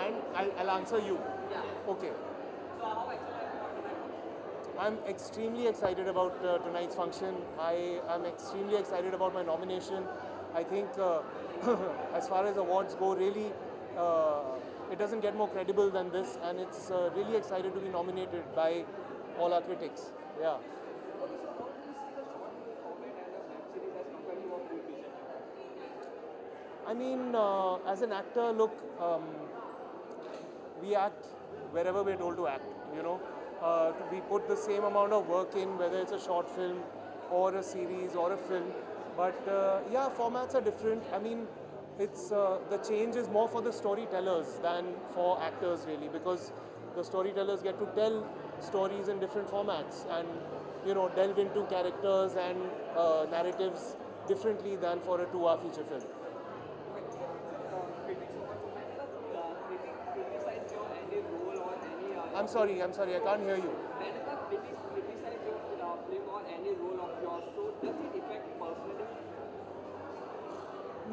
and I'll answer you. Yeah. Okay. So how excited? I'm extremely excited about tonight's function. I am extremely excited about my nomination. I think as far as awards go, really, it doesn't get more credible than this, and it's really excited to be nominated by all our critics. Yeah. Okay, so how do you see the short film format and a web series as compared to what we vision? I mean, as an actor, look, we act wherever we're told to act, you know. We put the same amount of work in, whether it's a short film or a series or a film. But yeah, formats are different. I mean, it's the change is more for the storytellers than for actors, really, because the storytellers get to tell stories in different formats and, you know, delve into characters and narratives differently than for a 2-hour feature film. Critics criticize your any role or any. I'm sorry, I can't hear you. Whenever critics criticize your film or any role of yours, so does it affect personally?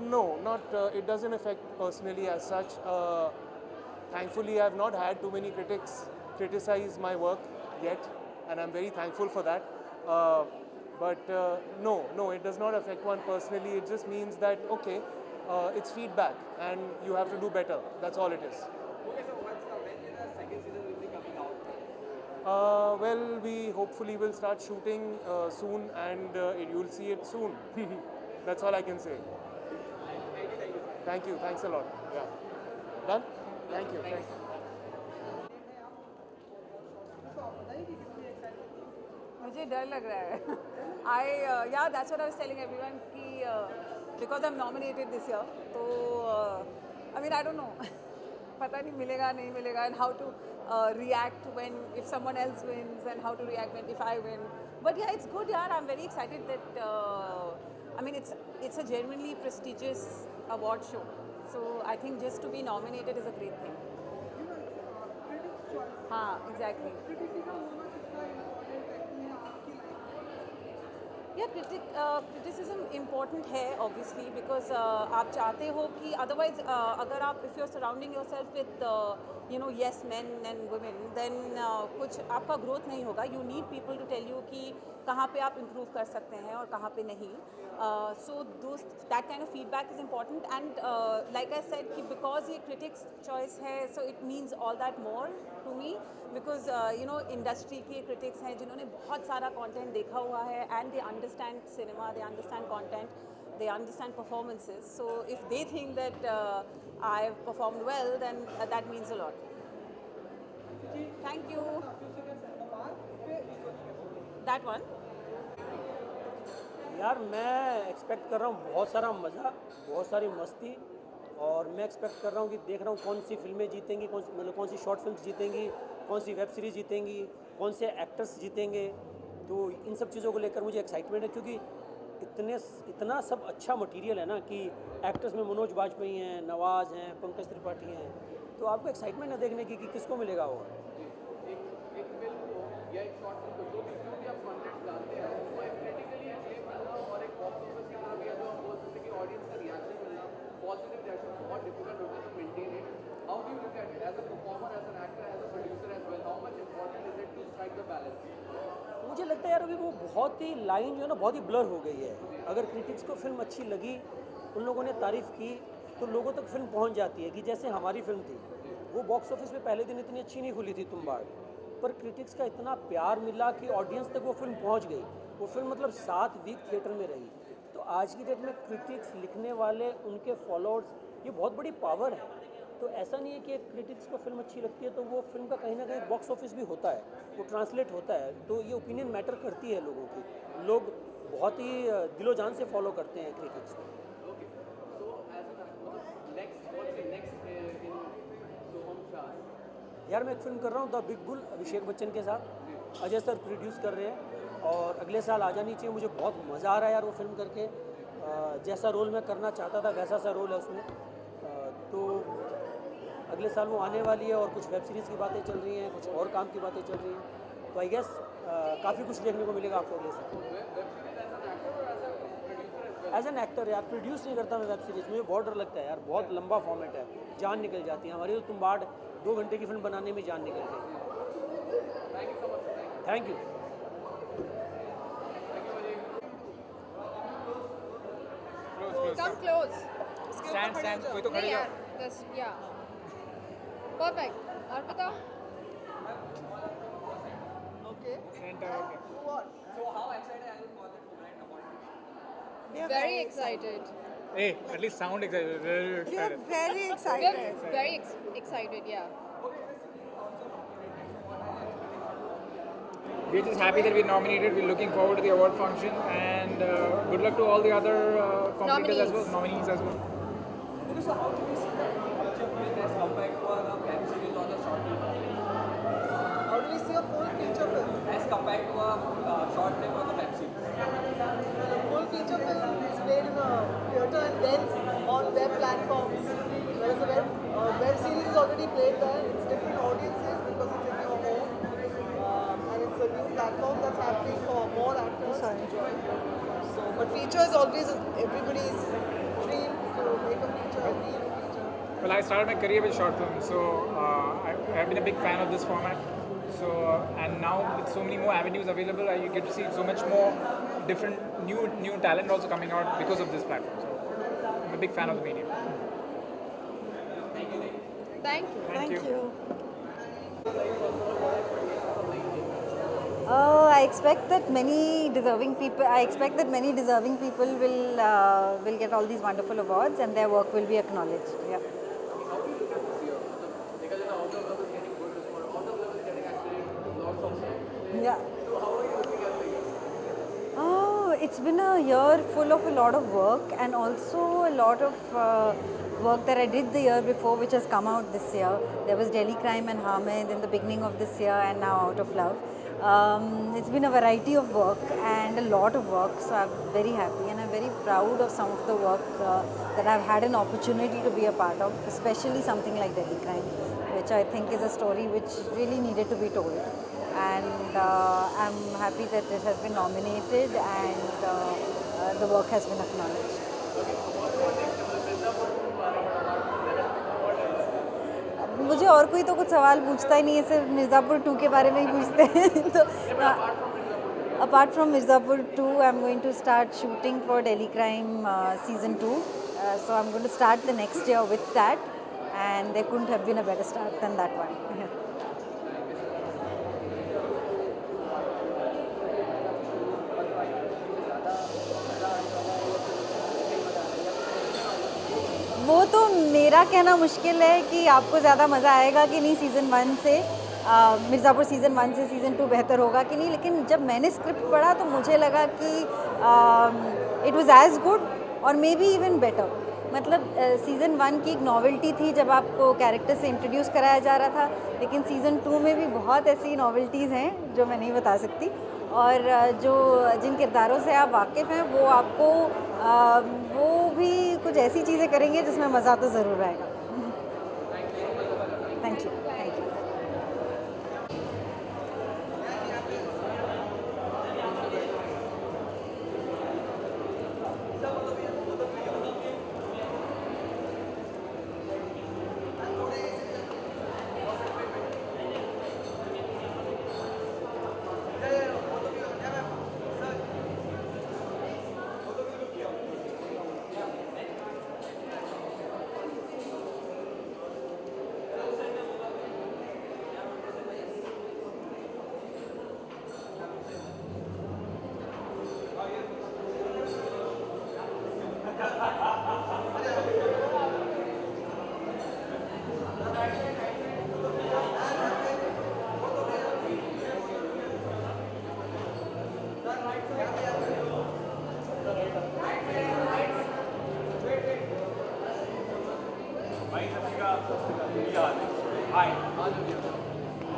No, not. It doesn't affect personally as such. Thankfully, I've not had too many critics criticize my work yet, and I'm very thankful for that. But no, it does not affect one personally. It just means that okay, it's feedback, and you have to do better. That's all it is. Okay, so when is the second season will be coming out? Well, we hopefully will start shooting soon, and you'll see it soon. That's all I can say. Thank you. Thanks a lot. Yeah. Done? Thank you. Thank you. मुझे डर लग रहा है yeah, that's what I was telling everyone कि because I'm nominated this year तो I mean I don't know पता नहीं मिलेगा नहीं मिलेगा and how to react when if someone else wins and how to react when if I win but yeah it's good yeah I'm very excited that I mean it's a genuinely prestigious award show so I think just to be nominated is a great thing हाँ exactly Yeah, criticism important है obviously because आप चाहते हो कि otherwise अगर आप if you're surrounding yourself with you know yes men and women then कुछ आपका growth नहीं होगा you need people to tell you कि कहाँ पे आप improve कर सकते हैं और कहाँ पे नहीं so that kind of feedback is important and like I said कि because ये critics choice है so it means all that more to me because you know industry के critics हैं जिन्होंने बहुत सारा content देखा हुआ है and they understand cinema, they understand content, they understand performances. So if they think that I've performed well, then that means a lot. Thank you. That one. यार मैं एक्सपेक्ट कर रहा हूँ बहुत सारा मज़ा बहुत सारी मस्ती और मैं एक्सपेक्ट कर रहा हूँ कि देख रहा हूँ कौन सी फिल्में जीतेंगी कौन सी शॉर्ट फिल्म्स जीतेंगी कौन सी वेब सीरीज़ जीतेंगी कौन से एक्टर्स जीतेंगे तो इन सब चीज़ों को लेकर मुझे एक्साइटमेंट है क्योंकि इतना सब अच्छा मटेरियल है ना कि एक्टर्स में मनोज बाजपेयी हैं नवाज़ हैं पंकज त्रिपाठी हैं तो आपको एक्साइटमेंट है देखने की कि किसको मिलेगा वो एक फिल्म को या एक शॉर्ट फिल्म को जो भी आप कंटेंट डालते हैं उसको एक क्रिटिकली एक्लेम करना और एक बॉक्स ऑफिस की तरफ या जो हम बोल सकते हैं कि ऑडियंस का रिएक्शन मिलना पॉजिटिव रिएक्शन बहुत डिफिकल्ट होता है to maintain it how do you look at it as a performer as an actor as a producer as well how much important is it to strike the balance मुझे लगता है यार अभी वो बहुत ही लाइन जो है ना बहुत ही ब्लर हो गई है अगर क्रिटिक्स को फिल्म अच्छी लगी उन लोगों ने तारीफ़ की तो लोगों तक फिल्म पहुंच जाती है कि जैसे हमारी फिल्म थी वो बॉक्स ऑफिस में पहले दिन इतनी अच्छी नहीं खुली थी तुम्बाड़ पर क्रिटिक्स का इतना प्यार मिला कि ऑडियंस तक वो फिल्म पहुंच गई वो फिल्म मतलब 7 वीक थिएटर में रही तो आज की डेट में क्रिटिक्स लिखने वाले उनके फॉलोअर्स ये बहुत बड़ी पावर है तो ऐसा नहीं है कि एक क्रिटिक्स को फिल्म अच्छी लगती है तो वो फिल्म का कहीं ना कहीं बॉक्स ऑफिस भी होता है वो ट्रांसलेट होता है तो ये ओपिनियन मैटर करती है लोगों की लोग बहुत ही दिलो जान से फॉलो करते हैं क्रिटिक्स को यार मैं एक फिल्म कर रहा हूँ the big bull Abhishek Bachchan के साथ अजय सर प्रोड्यूस कर रहे हैं और अगले साल आ जानी चाहिए मुझे बहुत मज़ा आ रहा है यार वो फिल्म करके जैसा रोल मैं करना चाहता था वैसा सा रोल है उसमें तो अगले साल वो आने वाली है और कुछ वेब सीरीज़ की बातें चल रही हैं कुछ और काम की बातें चल रही हैं तो आई गेस काफ़ी कुछ देखने को मिलेगा आपको अगले साल एज एन एक्टर यार प्रोड्यूस नहीं करता मैं वेब सीरीज, मुझे बहुत डर लगता है यार, बहुत लंबा फॉर्मेट है, जान निकल जाती है हमारी। तो तुम 2 घंटे की फिल्म बनाने में जान निकल गई। Thank you. Come close. Stand कोई तो खड़े नहीं जाओ। यार, this yeah. Perfect. और बताओ? Very excited. Hey, at least sound excited. Very excited. Very We're excited. very excited, yeah. We're just happy that we're nominated. We're looking forward to the award function, and good luck to all the other competitors as well, nominees as well. How do we see a full feature film? As compared to a short film or the web series. A full feature film is made in a theatre and then on web platforms. Whereas a web series is already played there. It's different audiences because it's in your home. And it's a new platform that's happening for more actors to join. So, but feature is always everybody's dream to make a feature, be in a feature. Well, I started my career with short films, so I've been a big fan of this format. So, and now with so many more avenues available, you get to see so much more different, new talent also coming out because of this platform. So, I'm a big fan of the medium. Thank you. Thank you. I expect that many deserving people. I expect that many deserving people will get all these wonderful awards, and their work will be acknowledged. Yeah. Yeah. Oh, it's been a year full of a lot of work, and also a lot of work that I did the year before, which has come out this year. There was Delhi Crime and Hamid in the beginning of this year, and now Out of Love. It's been a variety of work and a lot of work, so I'm very happy and I'm very proud of some of the work that I've had an opportunity to be a part of, especially something like Delhi Crime, which I think is a story which really needed to be told. And I'm happy that it has been nominated and the work has been acknowledged. मुझे और कोई तो कुछ सवाल पूछता ही नहीं है, सिर्फ मिर्ज़ापुर 2 के बारे में ही पूछते हैं। तो apart from Mirzapur 2, I'm going to start shooting for Delhi Crime season 2. So I'm going to start the next year with that, and there couldn't have been a better start than that one. वो तो मेरा कहना मुश्किल है कि आपको ज़्यादा मज़ा आएगा कि नहीं सीज़न 1 से। मिर्ज़ापुर सीज़न 1 से सीज़न 2 बेहतर होगा कि नहीं, लेकिन जब मैंने स्क्रिप्ट पढ़ा तो मुझे लगा कि इट वाज एज़ गुड और मे बी इवन बेटर। मतलब सीज़न 1 की एक नॉवेल्टी थी जब आपको कैरेक्टर से इंट्रोड्यूस कराया जा रहा था, लेकिन सीज़न 2 में भी बहुत ऐसी नॉवेल्टीज़ हैं जो मैं नहीं बता सकती, और जो जिन किरदारों से आप वाकिफ़ हैं वो आपको वो भी कुछ ऐसी चीज़ें करेंगे जिसमें मज़ा तो ज़रूर आएगा। Thank you.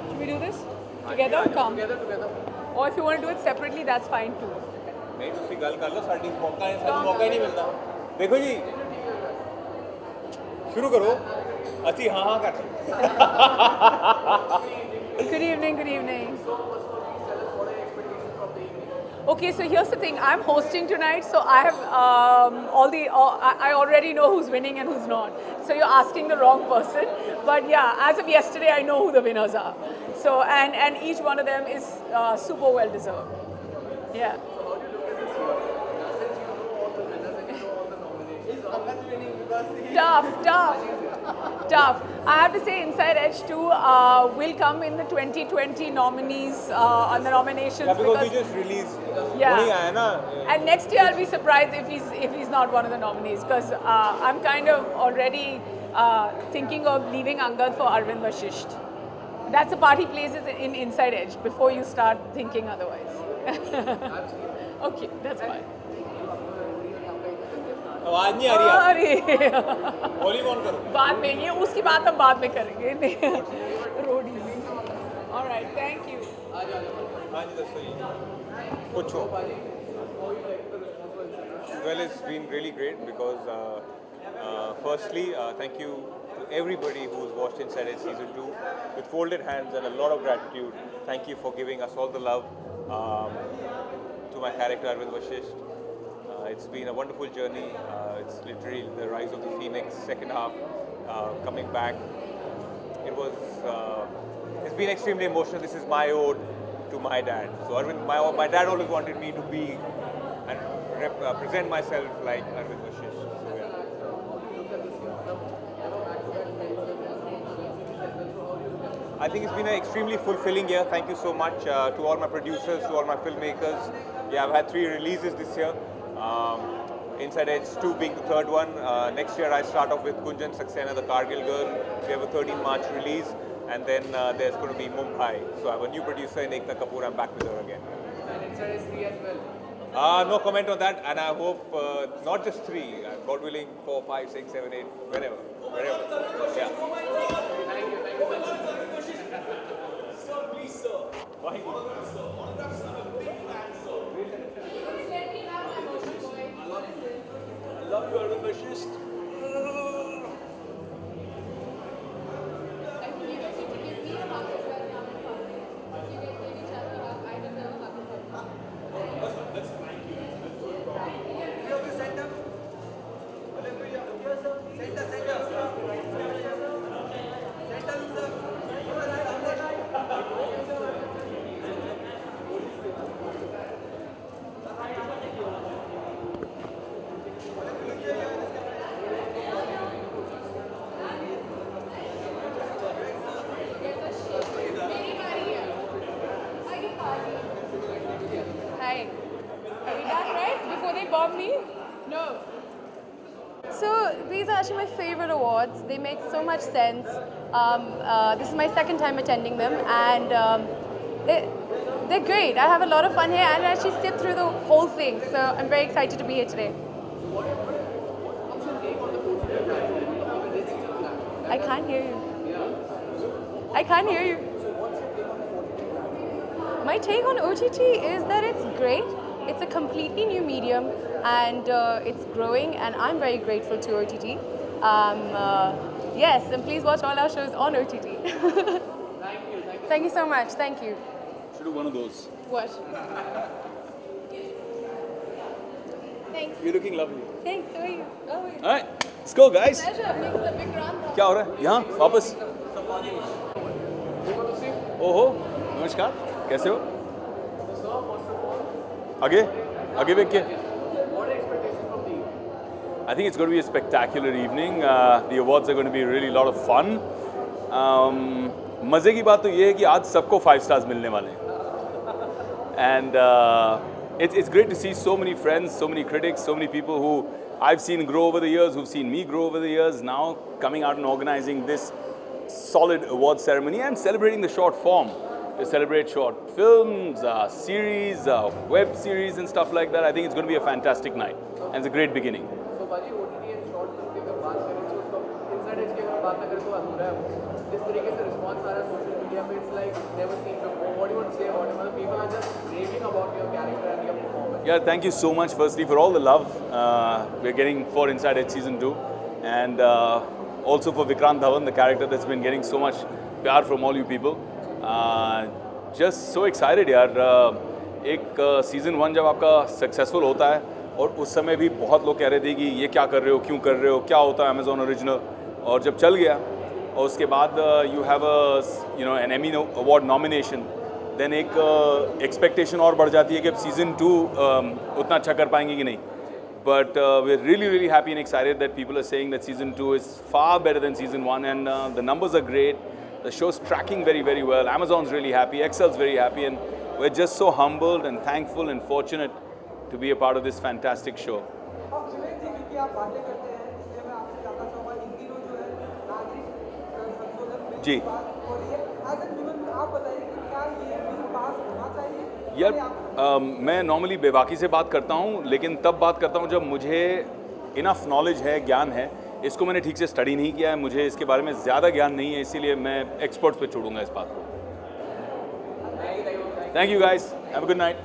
Should we do this together? Come. together. Or if you want to do it separately, that's fine too. ਨਹੀਂ ਤੁਸੀਂ ਗੱਲ ਕਰ ਲਓ, ਸਾਨੂੰ ਮੌਕਾ ਹੀ ਨਹੀਂ ਮਿਲਦਾ। ਦੇਖੋ ਜੀ, ਸ਼ੁਰੂ ਕਰੋ, ਅਸੀਂ ਹਾਂ ਕਰ Good evening, good evening. Okay, so here's the thing. I'm hosting tonight, so I have I already know who's winning and who's not. So you're asking the wrong person. But yeah, as of yesterday, I know who the winners are. So and each one of them is super well deserved. Yeah. Tough. I have to say, Inside Edge 2 will come in the 2020 nominees on the nominations. Yeah, because we just released. Yeah. Only aaya na. And next year I'll be surprised if he's not one of the nominees, because I'm kind of already thinking of leaving Angad for Arvind Vashisht. That's the part he plays in Inside Edge before you start thinking otherwise. Okay, that's fine. आवाज नहीं आ रही है अरे volume on करो बाद में ये उसकी बात हम बाद में करेंगे रोडीज ऑलराइट थैंक यू हाँ जी दसो जी पूछो Well, it's been really great because firstly, thank you to everybody who's watched Inside Edge Season 2 with folded hands and a lot of gratitude. Thank you for giving us all the love to my character Arvind Vashisht. It's been a wonderful journey. It's literally the rise of the phoenix, second half, coming back. It's been extremely emotional. This is my ode to my dad. So Arvind, my dad always wanted me to be and present myself like Arvind Vashisht. So, yeah. I think it's been an extremely fulfilling year. Thank you so much to all my producers, to all my filmmakers. Yeah, I've had 3 releases this year. Inside Edge 2 being the third one. Next year I start off with Gunjan Saxena, the Kargil girl. We have a 13 March release, and then there's going to be Mumbai. So I have a new producer in Ekta Kapoor. I'm back with her again. And Inside Edge 3 as well. No comment on that, and I hope not just 3, God willing, 4, 5, 6, 7, 8, wherever. Yeah. Thank you. Sir, please, sir. Why? I love you, Arvind Vashisht. Hi. Are we done, right? Before they bomb me? No. So these are actually my favorite awards. They make so much sense. This is my second time attending them, and they're great. I have a lot of fun here, and I actually sit through the whole thing. So I'm very excited to be here today. I can't hear you. I can't hear you. My take on OTT is that it's great. It's a completely new medium, and it's growing, and I'm very grateful to OTT. Yes, and please watch all our shows on OTT. Thank you so much. Thank you. Should do one of those. What? Thanks. You're looking lovely. Thanks. How are you? Oh, wait. All right, let's go, guys. Pleasure. Mr. Vikrant. क्या हो रहा है यहाँ वापस ओहो नमस्कार कैसे हो आगे आगे देख के I think it's going to be a spectacular evening. The awards are going to be really a lot of fun. मज़े की बात तो ये है कि आज सबको 5 stars मिलने वाले हैं. And it's great to see so many friends, so many critics, so many people who I've seen grow over the years, who've seen me grow over the years, now coming out and organizing this solid award ceremony and celebrating the short form. To celebrate short films, series, web series and stuff like that. I think it's going to be a fantastic night and it's a great beginning. So बाजी OTT and short film की अगर बात करें तो उसका Inside Edge की अगर बात करें तो अधूरा है वो. जिस तरीके से रिस्पॉन्स आ रहा है सोशल मीडिया पे, it's like never seen before. What do you want to say about it? People are just raving about your character and your performance. Yeah, thank you so much firstly for all the love we're getting for Inside Edge Season 2 and also for Vikrant Dhawan, the character that's been getting so much pyar from all you people. Just so excited, yaar. एक season 1 जब आपका successful होता है और उस समय भी बहुत लोग कह रहे थे कि ये क्या कर रहे हो, क्यों कर रहे हो, क्या होता है अमेज़ॉन ओरिजिनल, और जब चल गया और उसके बाद you have an Emmy award nomination, then एक एक्सपेक्टेशन और बढ़ जाती है कि अब सीज़न 2 उतना अच्छा कर पाएंगे कि नहीं. But we're really happy and excited that people are saying that season 2 is far better than season 1, and the numbers are great. The show's tracking very well. Amazon's really happy, Excel's very happy, and we're just so humbled and thankful and fortunate to be a part of this fantastic show. जी यार, मैं normally बेबाकी से बात करता हूँ, लेकिन तब बात करता हूँ जब मुझे इनफ नॉलेज है, ज्ञान है. इसको मैंने ठीक से स्टडी नहीं किया है, मुझे इसके बारे में ज़्यादा ज्ञान नहीं है, इसीलिए मैं एक्सपर्ट्स पे छोड़ूंगा इस बात को. Thank you guys, have a good night.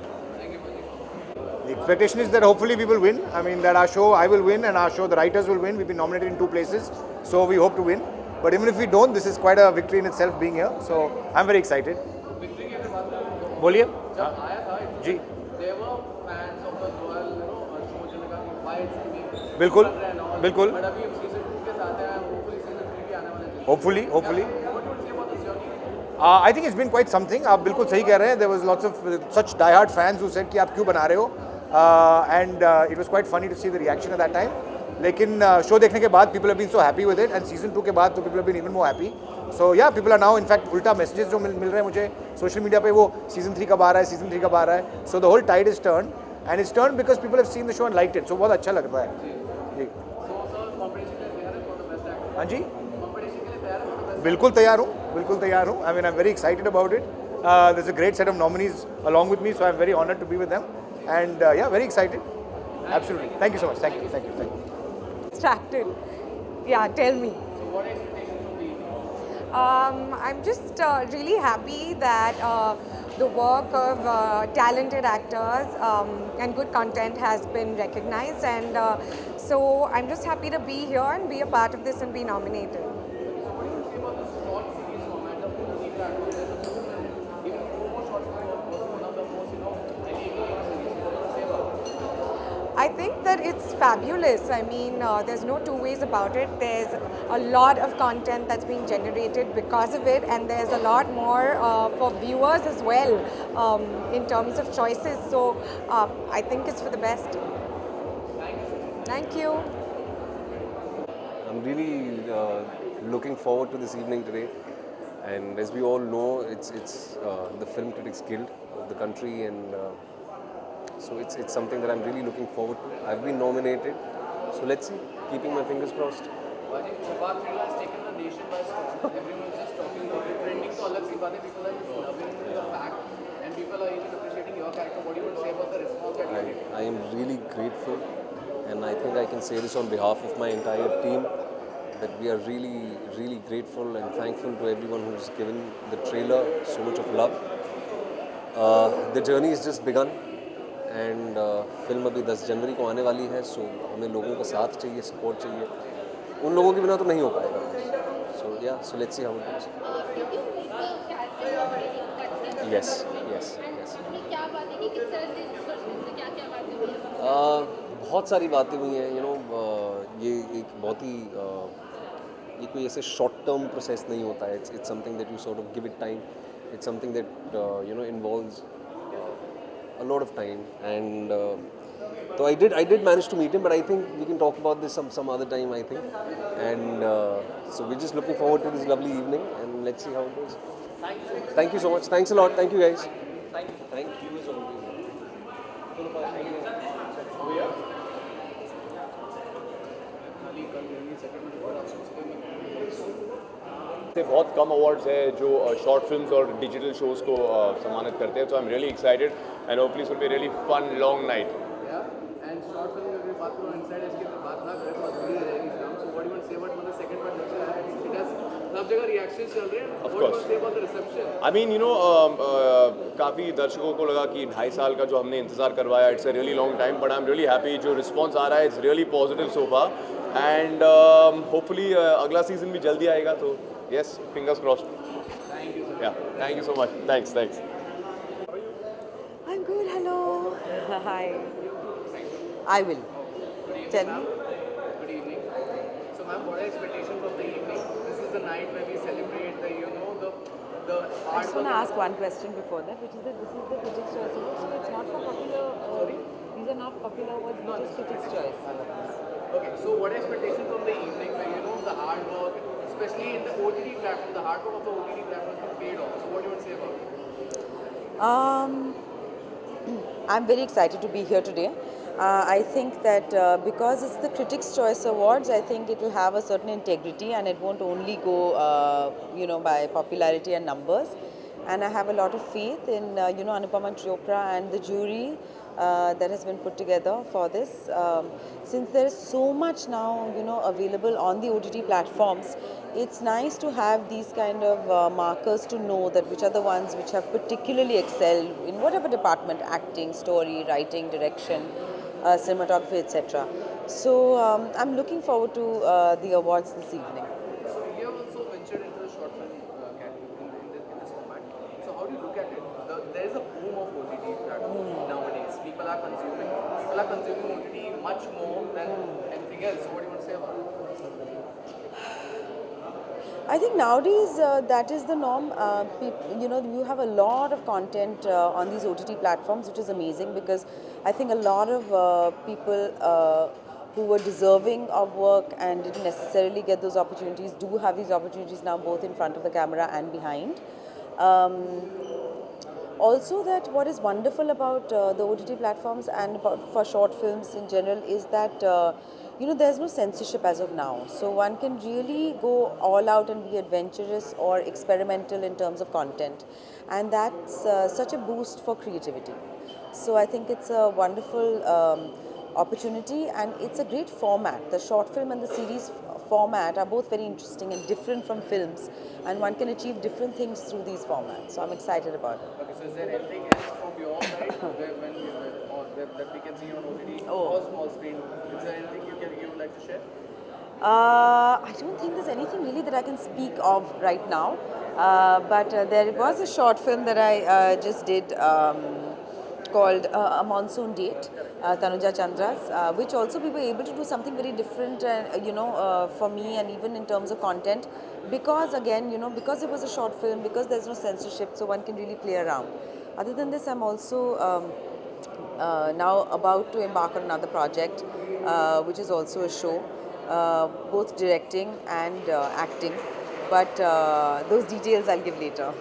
The expectation is that hopefully we will win. I mean that our show, I will win, and our show, the writers will win. We've been nominated in 2 places, so we hope to win. But even if we don't, this is quite a victory in itself being here. So I'm very excited. बोलिए. जब आया था जी. there were fans of the royal, show जिन्होंने कहा कि why it's being बिल्कुल, done and all. बिल्कुल. But अभी season 2 के साथ है, hopefully season 3 भी आने वाला है. Hopefully. What do you say about this journey? I think it's been quite something. आप बिल्कुल सही कह रहे हैं. There was lots of such die-hard fans who said कि आप क्यों बना रहे हो, and it was quite funny to see the reaction at that time. लेकिन शो देखने के बाद people have been so happy with it, and season 2 के बाद तो people have been even more happy. So yeah, people are now, in fact, उल्टा messages जो मिल रहे हैं मुझे सोशल मीडिया पे, वो season 3 कब आ रहा है, season 3 कब आ रहा है. So the whole tide is turned, and it's turned because people have seen the show and liked it. So बहुत अच्छा लग रहा है. जी. So sir, competition के लिए तैयार है for the best actor? हाँ जी. Competition के लिए तैयार है for the best? बिल्कुल तैयार हूँ, बिल्कुल तैयार हूँ. I mean, I'm very excited about it. There's a great set of nominees along with me, so I'm very honored to be with them. And yeah, very excited. Absolutely. Thank you so much. Thank you. Distracted. Yeah, tell me. So what expectations from the evening? I'm just really happy that the work of talented actors and good content has been recognized, and so I'm just happy to be here and be a part of this and be nominated. So what do you say about the short series format, the movie track? There's a film and even 4 more short films was one of the most, enabling series. What do you say about it? I think that it's fabulous. I mean, there's no two ways about it. There's a lot of content that's being generated because of it, and there's a lot more for viewers as well in terms of choices. So I think it's for the best. Thank you. I'm really looking forward to this evening today. And as we all know, it's the Film Critics Guild of the country, and so it's something that I'm really looking forward to. I've been nominated, so let's see. Keeping my fingers crossed. I think Shabbat Thriller has taken the nation by storm. Everyone's just talking about it. Trending to alag si baat hai. People are just loving the fact, and people are even appreciating your character. What do you want to say about the response that you get? I am really grateful, and I think I can say this on behalf of my entire team, that we are really grateful and thankful to everyone who's given the trailer so much of love. The journey has just begun. And film अभी 10 जनवरी को आने वाली है, सो हमें लोगों का साथ चाहिए, सपोर्ट चाहिए. उन लोगों के बिना तो नहीं हो पाएगा. सो या, so let's see how it goes. Yes. बहुत सारी बातें हुई हैं. ये एक बहुत ही ये कोई ऐसे शॉर्ट टर्म प्रोसेस नहीं होता है. It's something that you sort of give it time. It's something that involves a lot of time, and so I did manage to meet him, but I think we can talk about this some other time, I think, and so we're just looking forward to this lovely evening, and let's see how it goes. Thank you so much. Thanks a lot. Thank you guys. Thank you as always. बहुत कम awards है जो short films और digital shows को सम्मानित करते हैं. तो I am really excited and hopefully it will be really fun long night. And short film की अगर बात करो, इनसाइड एज की बात ना करें, बहुत बड़ी रहेगी film. So what you want to say about मतलब सेकंड पार्ट जब से आया है, इट हैज सब जगह रिएक्शंस चल रहे हैं. What you want to say about the reception? I mean काफ़ी दर्शकों को लगा कि 2.5 साल का जो हमने इंतज़ार करवाया, it's a really long time, but I am really happy. जो रिस्पॉन्स आ रहा है, it's really positive so far, and hopefully अगला सीजन भी जल्दी आएगा. तो yes, fingers crossed. Thank you, sir. Yeah, thank you so much. Thanks. I'm good. Hi. I will. Tell me. Good evening. So, ma'am, what are expectations from the evening? This is the night where we celebrate the, the I just want to ask one question before that, which is that this is the Critics' Choice Award, so it's not for popular. Sorry? These are not popular awards, these are just Critics' Choice. Okay, so what are expectations from the evening where, the hard work, especially in the OTT platform, the hard work of the OTT platform has been paid off. So, what do you want to say about it? I'm very excited to be here today. I think that because it's the Critics' Choice Awards, I think it will have a certain integrity and it won't only go, by popularity and numbers. And I have a lot of faith in, Anupama Chopra and the jury that has been put together for this. Since there is so much now, available on the OTT platforms, it's nice to have these kind of markers to know that which are the ones which have particularly excelled in whatever department, acting, story, writing, direction, cinematography, etc. So I'm looking forward to the awards this evening. So, you have also ventured into the short film category in this format. So, how do you look at it? There is a boom of OTT platforms nowadays. People are consuming OTT much more than anything else. So, what do you want to say about it? I think nowadays that is the norm. You have a lot of content on these OTT platforms, which is amazing because I think a lot of people who were deserving of work and didn't necessarily get those opportunities do have these opportunities now, both in front of the camera and behind. Also, that what is wonderful about the OTT platforms and for short films in general is that there's no censorship as of now. So one can really go all out and be adventurous or experimental in terms of content. And that's such a boost for creativity. So I think it's a wonderful opportunity and it's a great format. The short film and the series format are both very interesting and different from films. And one can achieve different things through these formats. So I'm excited about it. Okay, so is there anything else from your side that we can see on OTT or small screen? Is there anything you would like to share? I don't think there's anything really that I can speak of right now. But there was a short film that I just did called A Monsoon Date, Tanuja Chandra's, which also we were able to do something very different, for me and even in terms of content. Because again, because it was a short film, because there's no censorship, so one can really play around. Other than this, I'm also now about to embark on another project, which is also a show, both directing and acting. But those details I'll give later.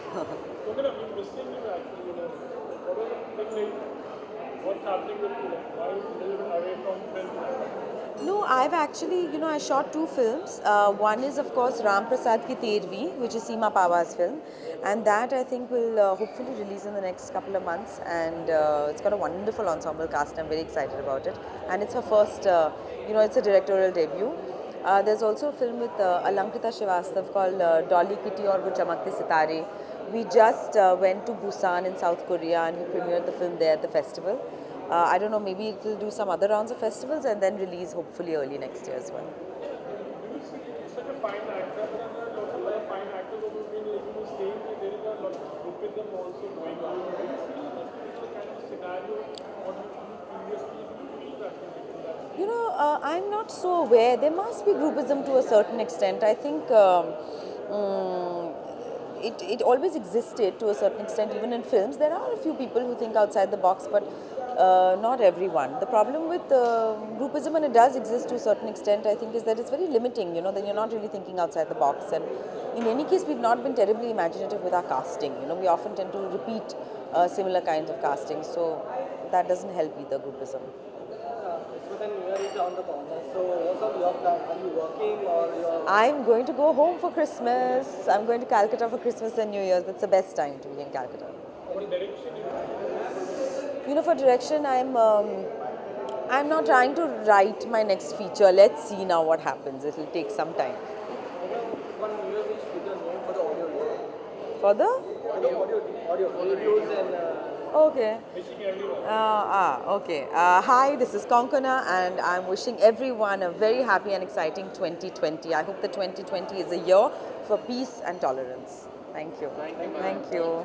What's happening with you? Why are you a little bit away from film? No, I've actually, I shot two films. One is, of course, Ram Prasad Ki Tervi, which is Seema Pawa's film. And that, I think, will hopefully release in the next couple of months. And it's got a wonderful ensemble cast. I'm very excited about it. And it's her first, it's a directorial debut. There's also a film with Alankrita Srivastav called Dolly Kitty Aur Wo Chamakte Sitare. We just went to Busan in South Korea and we premiered the film there at the festival. I don't know, maybe it will do some other rounds of festivals and then release hopefully early next year as well. Such a fine actor, there are lots of other fine actors who have been saying that there is a lot of groupism also going on. Do you feel that it's a kind of scenario or previously do you feel that? I'm not so aware. There must be groupism to a certain extent. I think it always existed to a certain extent, even in films. There are a few people who think outside the box, but not everyone. The problem with groupism, and it does exist to a certain extent, I think, is that it's very limiting, then you're not really thinking outside the box. And in any case, we've not been terribly imaginative with our casting. We often tend to repeat similar kinds of casting, so that doesn't help either, groupism. So then New Year is on the corner. So what's on your plan? Are you working or you're... I'm going to go home for Christmas. I'm going to Calcutta for Christmas and New Year's. That's the best time to be in Calcutta. What direction you have? For direction, I'm not trying to write my next feature. Let's see now what happens. It will take some time. One New Year which you can name for the audio. For the? Audio reviews and... Okay. Okay. Hi, this is Konkona and I'm wishing everyone a very happy and exciting 2020. I hope that 2020 is a year for peace and tolerance. Thank you. Thank you.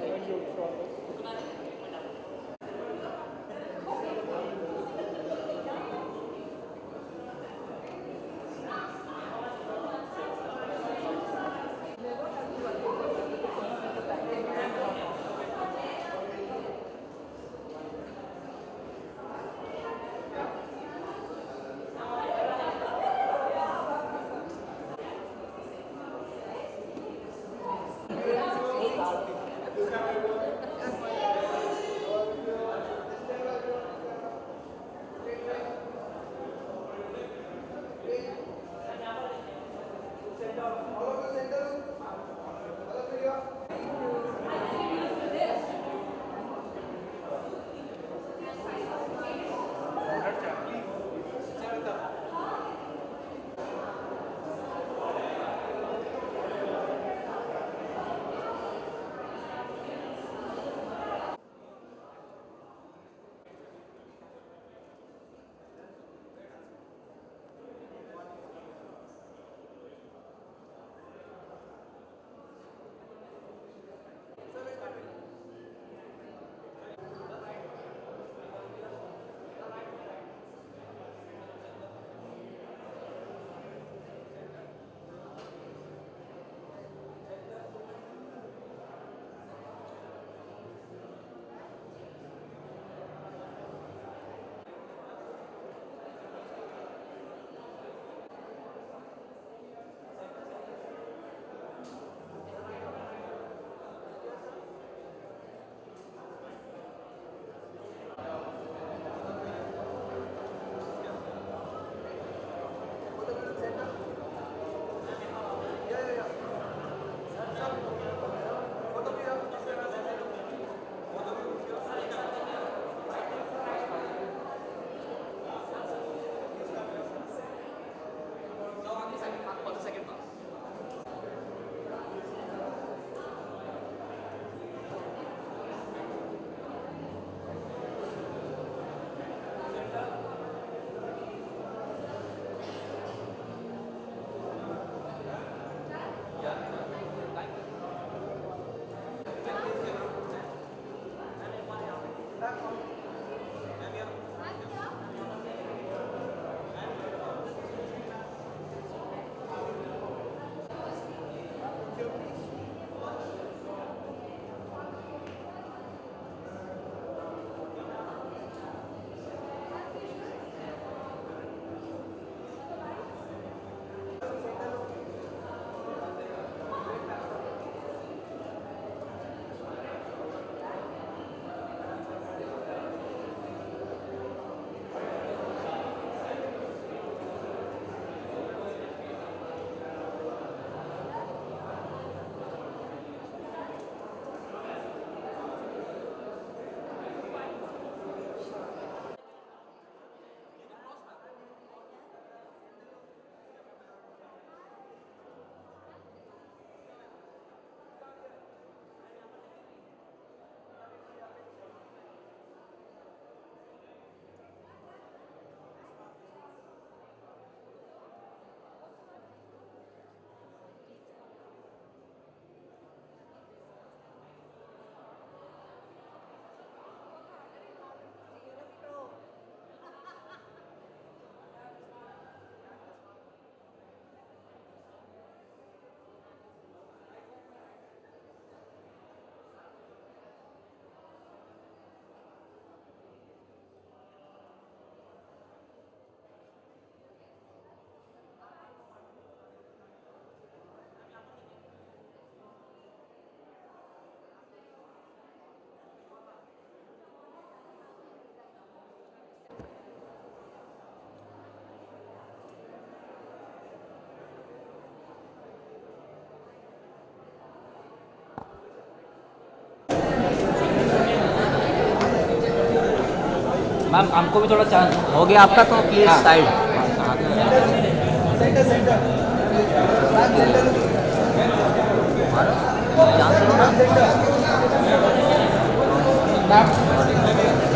Ma'am हमको भी थोड़ा chance हो गया आपका तो please side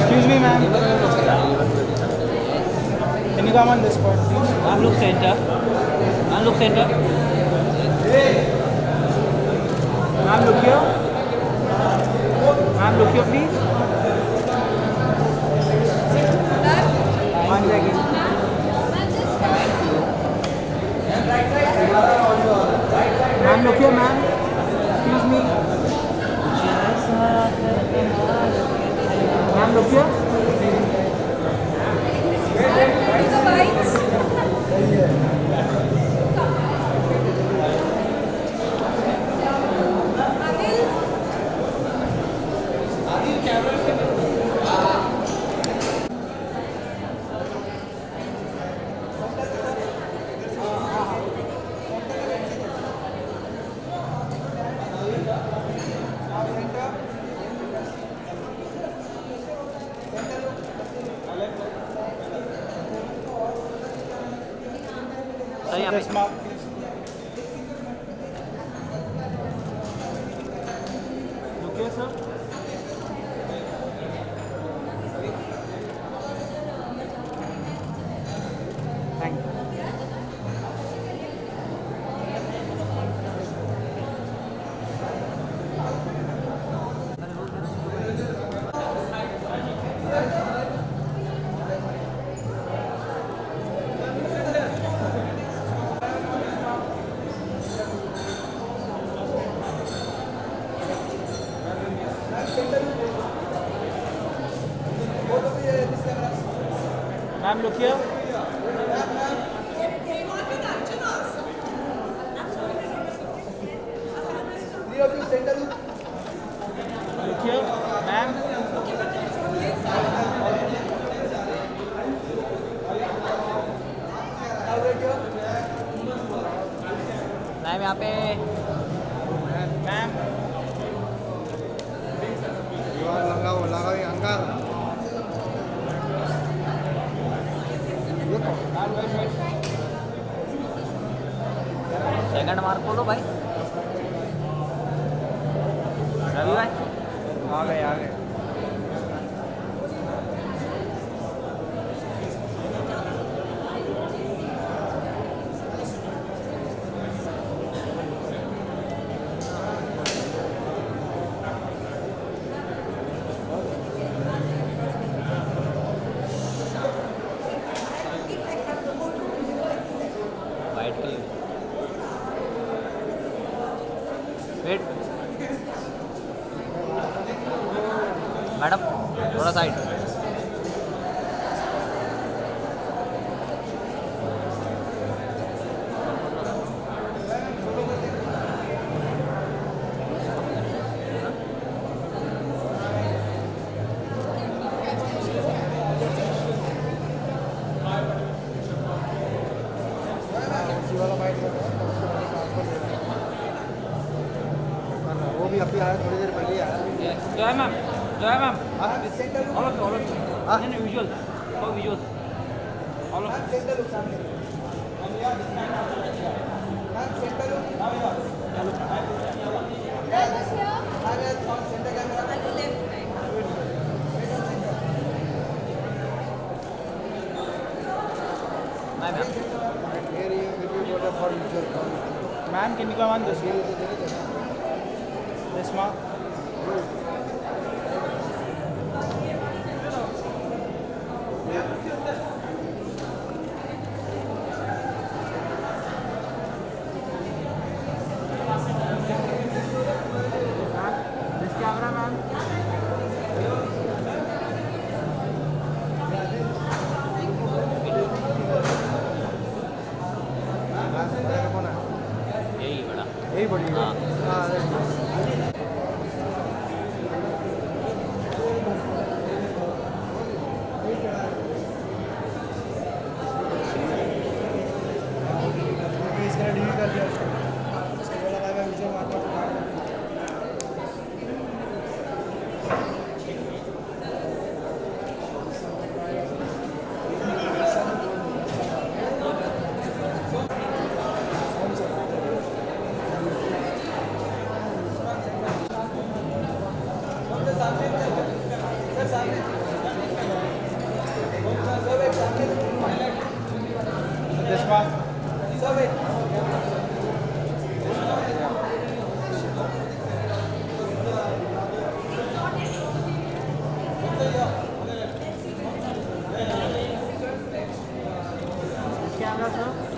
Excuse me, ma'am. Can you come on this spot, please? Ma'am, look center. Ma'am, look center. Ma'am, look here. Ma'am, look here, please. One second. Ma'am, look here, ma'am. Excuse me. Ma'am, look here. Sir यहाँ पे Okay, sir. Thank you. Ma'am, look here. Look here, ma'am. Ma'am यहाँ पे Ma'am. Second mark बोलो भाई रवि भाई आ गए white colour wait madam थोड़ा side वो भी अभी आया थोड़ी देर पहले आया जय ma'am all of visual for visual all of Ma'am, can you come on this way? This mark. This camera, ma'am. यही बड़ा यही बड़ी है इसका डिलीट कर दिया उसको उसके बोला भाई मैं मुझे मारना This one. Camera, sir.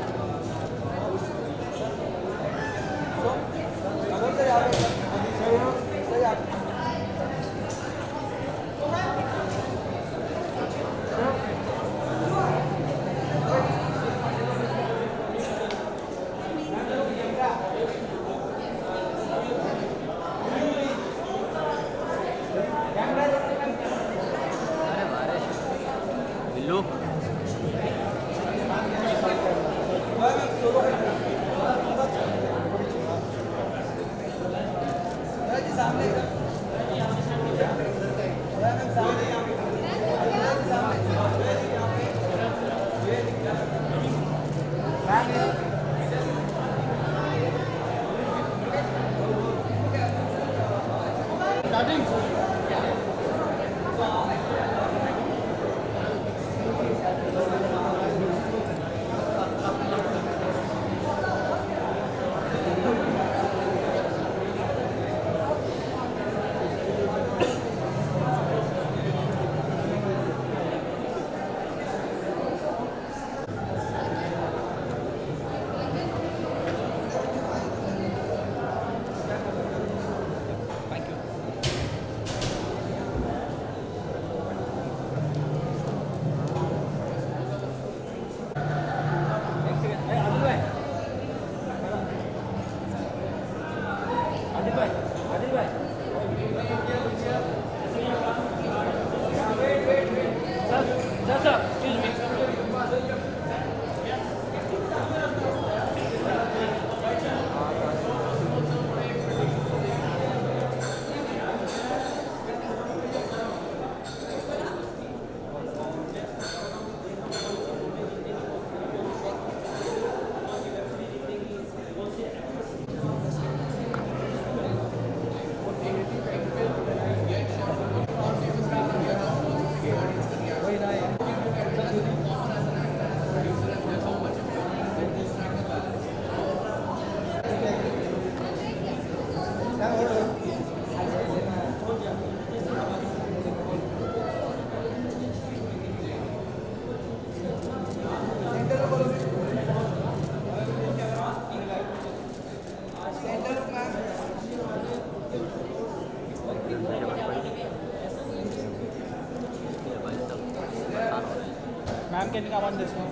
Ma'am, can you come on this one?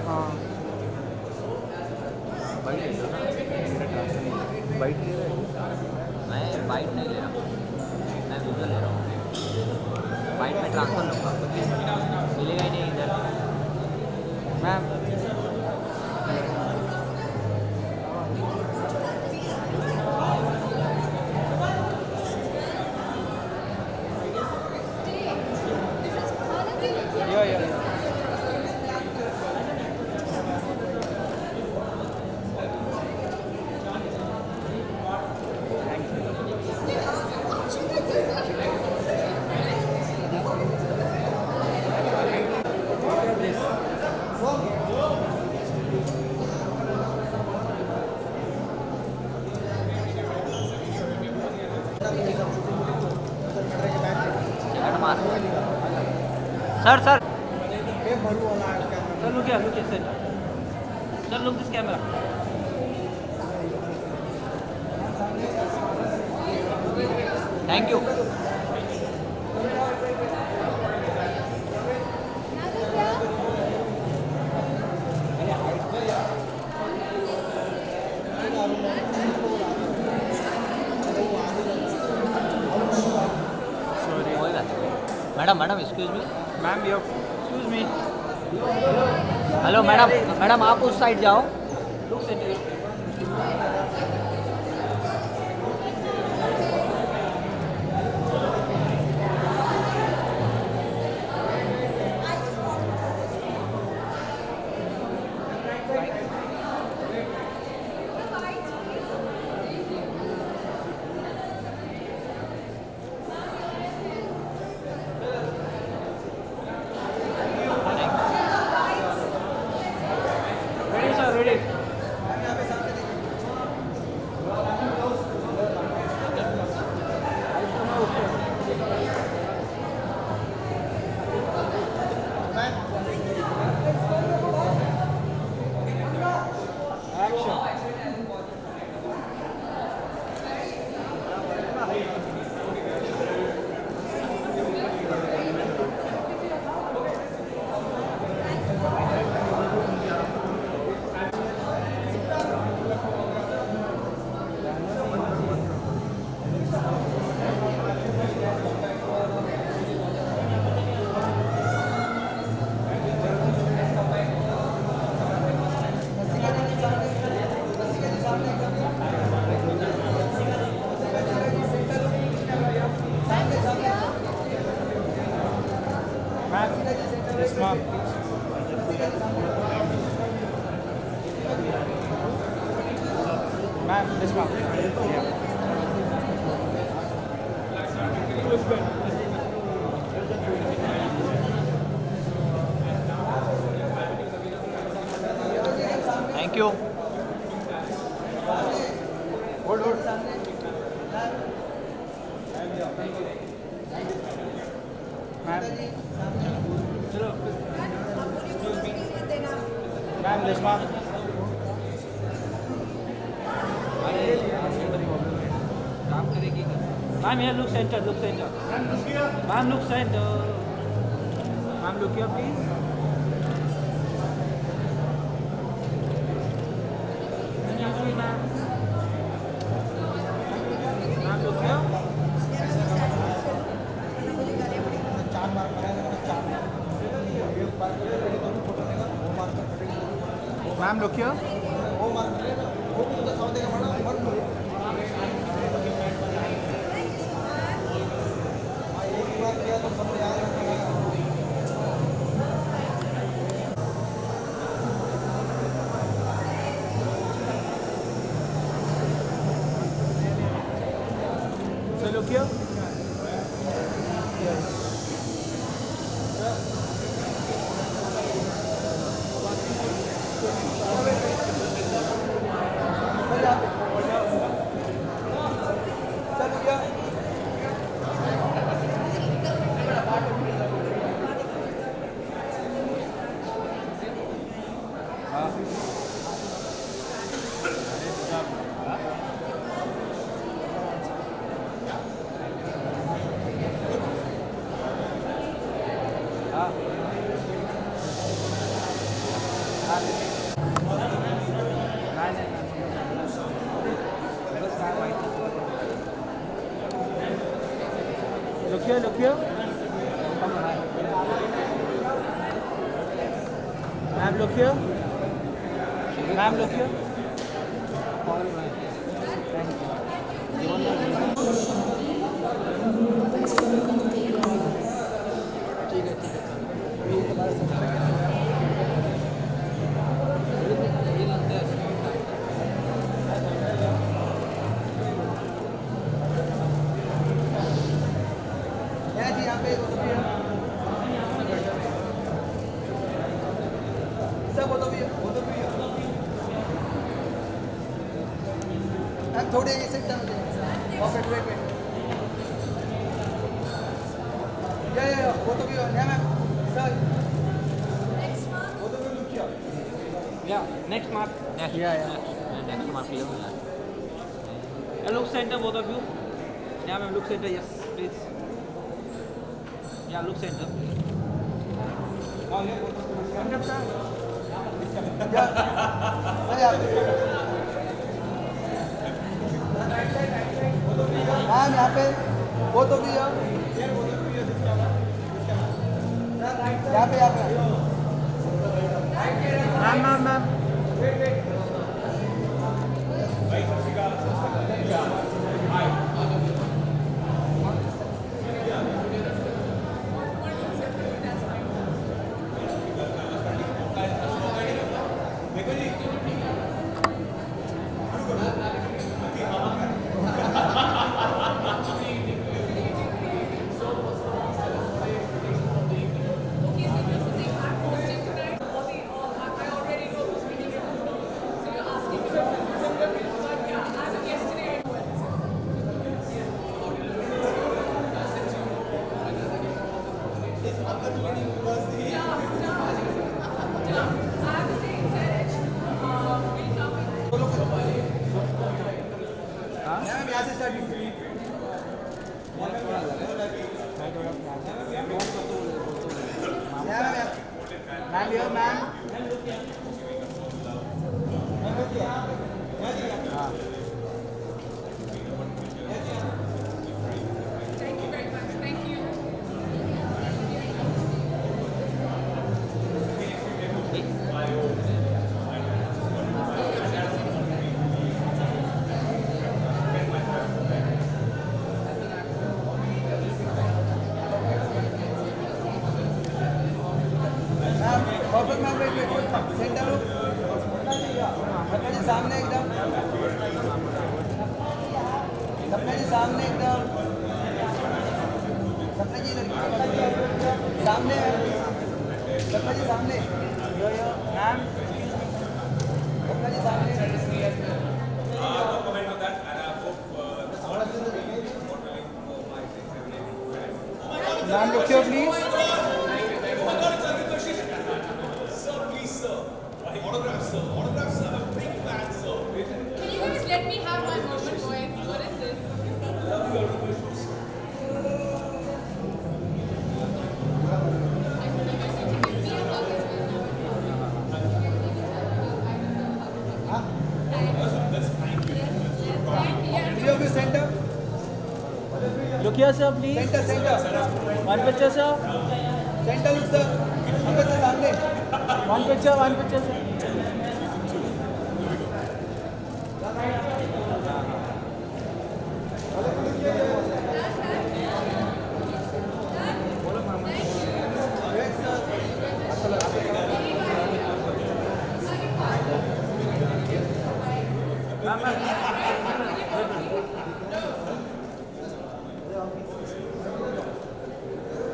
हाँ बाइट ले लो ना बाइट ले रहे मैं बाइट नहीं ले रहा हूँ मैं विजुअल ले रहा हूँ बाइट में ट्रांसफर लूँगा मिलेगा ही नहीं इधर ma'am Sir, sir. Sir, look here, sir. Sir, look this camera. Thank you. Madam excuse me ma'am you excuse me hello madam आप उस साइड जाओ look centre mark. Ma'am, this mark. Yeah. Thank you. Hold. Ma'am. Ma'am, this mark. Ma'am, here, look center. Ma'am, look center. Ma'am, look here, please. Ma'am, look here. Ma'am, look here. So look here. Look here, look here. Ma'am, look here. Ma'am, look here. थोड़े sit down. Perfect, wait. Yeah. Both of you. Yeah, ma'am. Sir. Next mark. Both of you look here. Yeah, next mark. Yeah. Next mark here. Look center, both of you. Yeah, ma'am, look center, yes, please. Yeah, look center. Ma'am यहाँ पे वो तो भी है यहाँ पे ma'am यहाँ से स्टार्ट मैम here, मैम सामने एकदम सपना जी सामने एकदम सपना जी सामने सपना जी सामने मैम सपना जी सामने Ma'am, look here, please. Can you guys let me have my moment, boys? What is this? Three of you center. Look here, sir, please. Center. One picture, sir. Center look sir. अंदर से सामने. One picture, sir.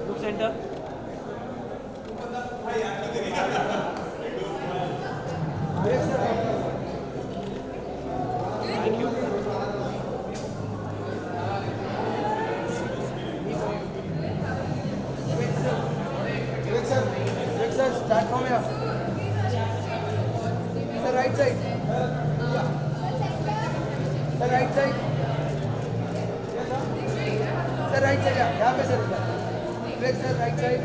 Look center. Thank you. Wait sir, start from here. Sir, right side. Sir, right side. Sir, right side. यहाँ पे sir. Wait sir, right side.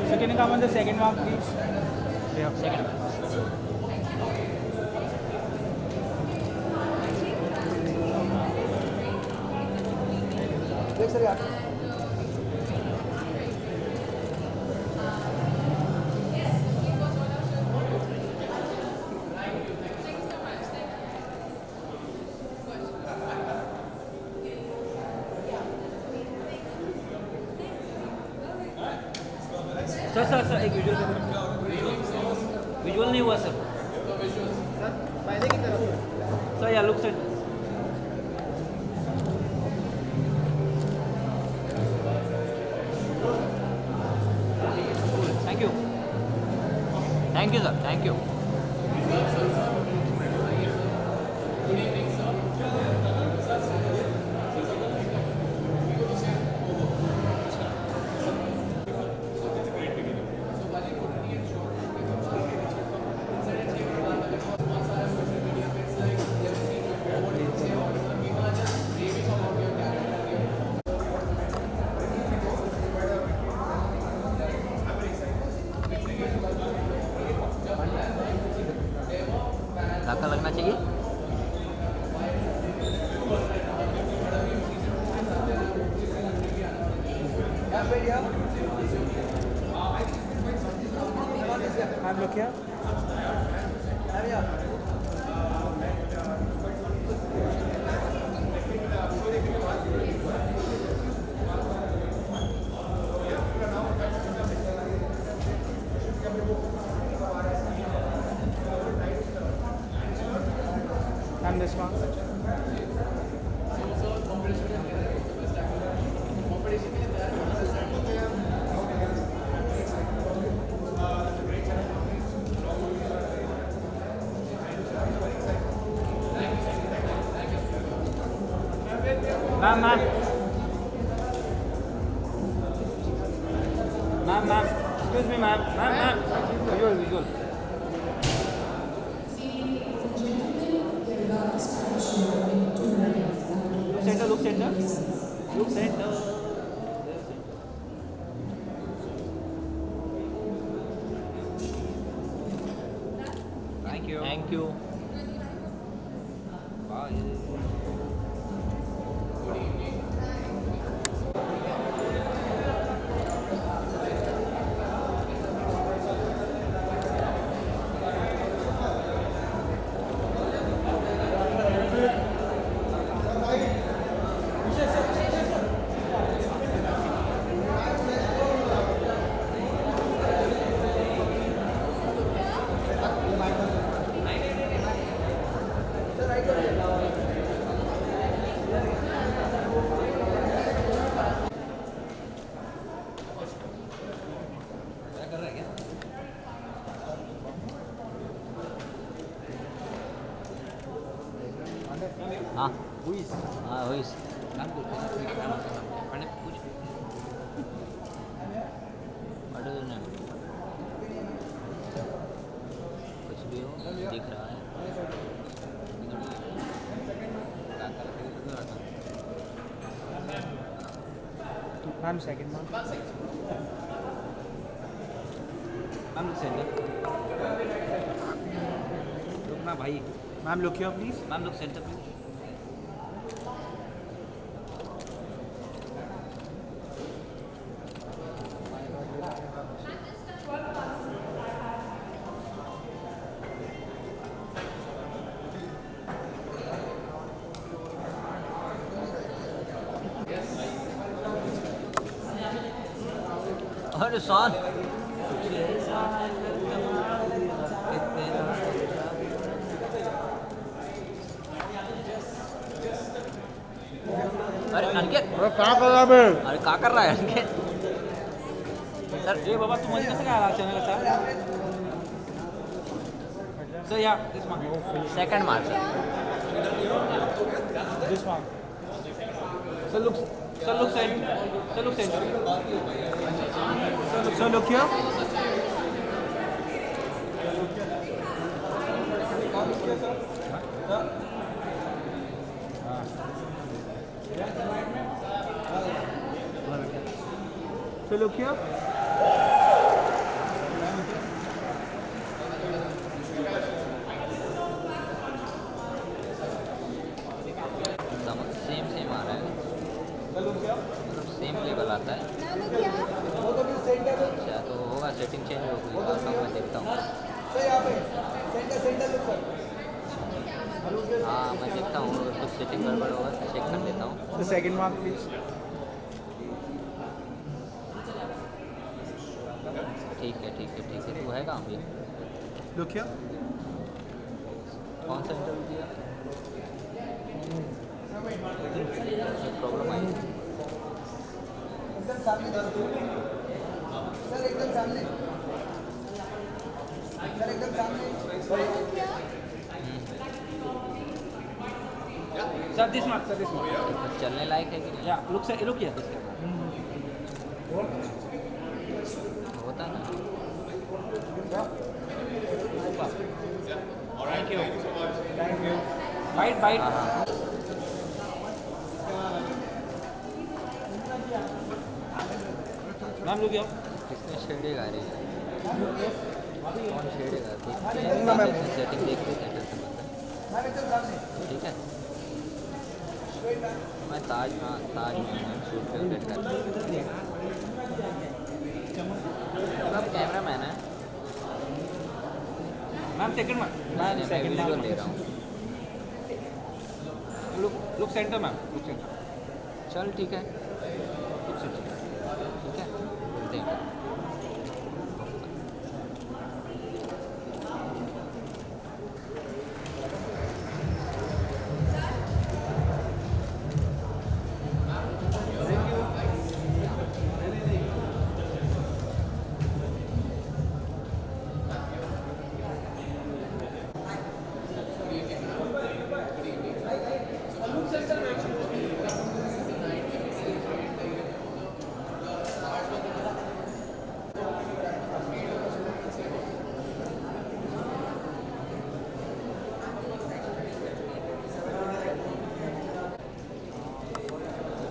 So can you come on the second mark, please? Yeah, second. Wait sir, यहाँ. Sir एक visual नहीं हुआ sir पहले की तरफ. Sir या look sir Thank you, sir. Thank you. धक्का लगना चाहिए. Ma'am, look here. Ma'am, this one. Ma'am. Excuse me, ma'am. Visual. Look center. Thank you. Wow. हाँ हाँ वही मैम पूछ मैंने पूछ कुछ भी हो दिख रहा है मैम सेकंड मैम सेंटर रुकना भाई ma'am look here please ma'am look centre please अरे शान अरे अनिकेत अरे क्या कर रहा है अरे क्या कर रहा है अनिकेत सर ये बाबा तुम्हाला कसं काय आला चॅनल असा सर या this mark second mark this mark sir look center sir look center sir look here So look here. Same आ रहा है सेम लेवल आता है अच्छा तो होगा सेटिंग चेंज होगी मैं देखता हूँ हाँ मैं देखता हूँ कुछ सेटिंग गड़बड़ होगा चेक कर लेता हूँ The second mark please. ठीक है तू है कहाँ पे Look here. कौन सा इंटरव्यू दिया प्रॉब्लम आई एकदम सामने सर एकदम सामने सर एकदम सामने Sir this mark. चलने लायक है कि नहीं Yeah. Look here. होता ना Thank you. Bite. Ma'am look here. किसने शेडिंग आ रही है कौन शेडिंग आती है सेटिंग देख लेते हैं ठीक है मैं ताज शूट पे अपडेट कर अब कैमरा मैन है Ma'am second mark. मैं वीडियो ले रहा हूँ Look center ma'am. Look center. चल ठीक है मिलते हैं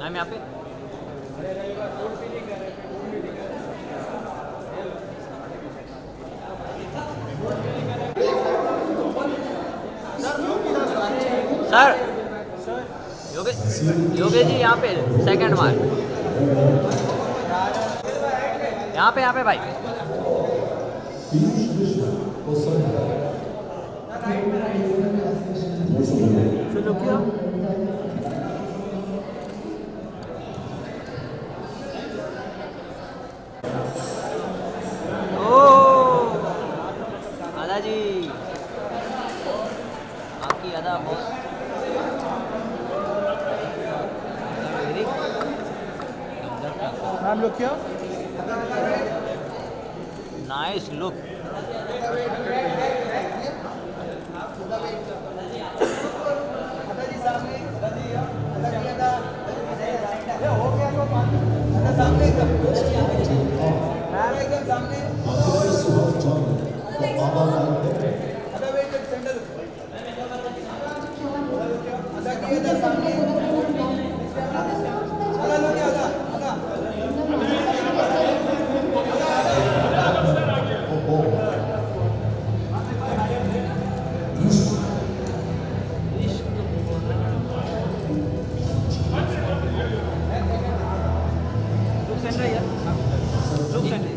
मैम यहाँ पे सर योगेश जी यहाँ पे सेकंड मार्क यहाँ पे भाई So look here. दादाजी आपकी अदा बहुत Ma'am look here. Nice look दादाजी सामने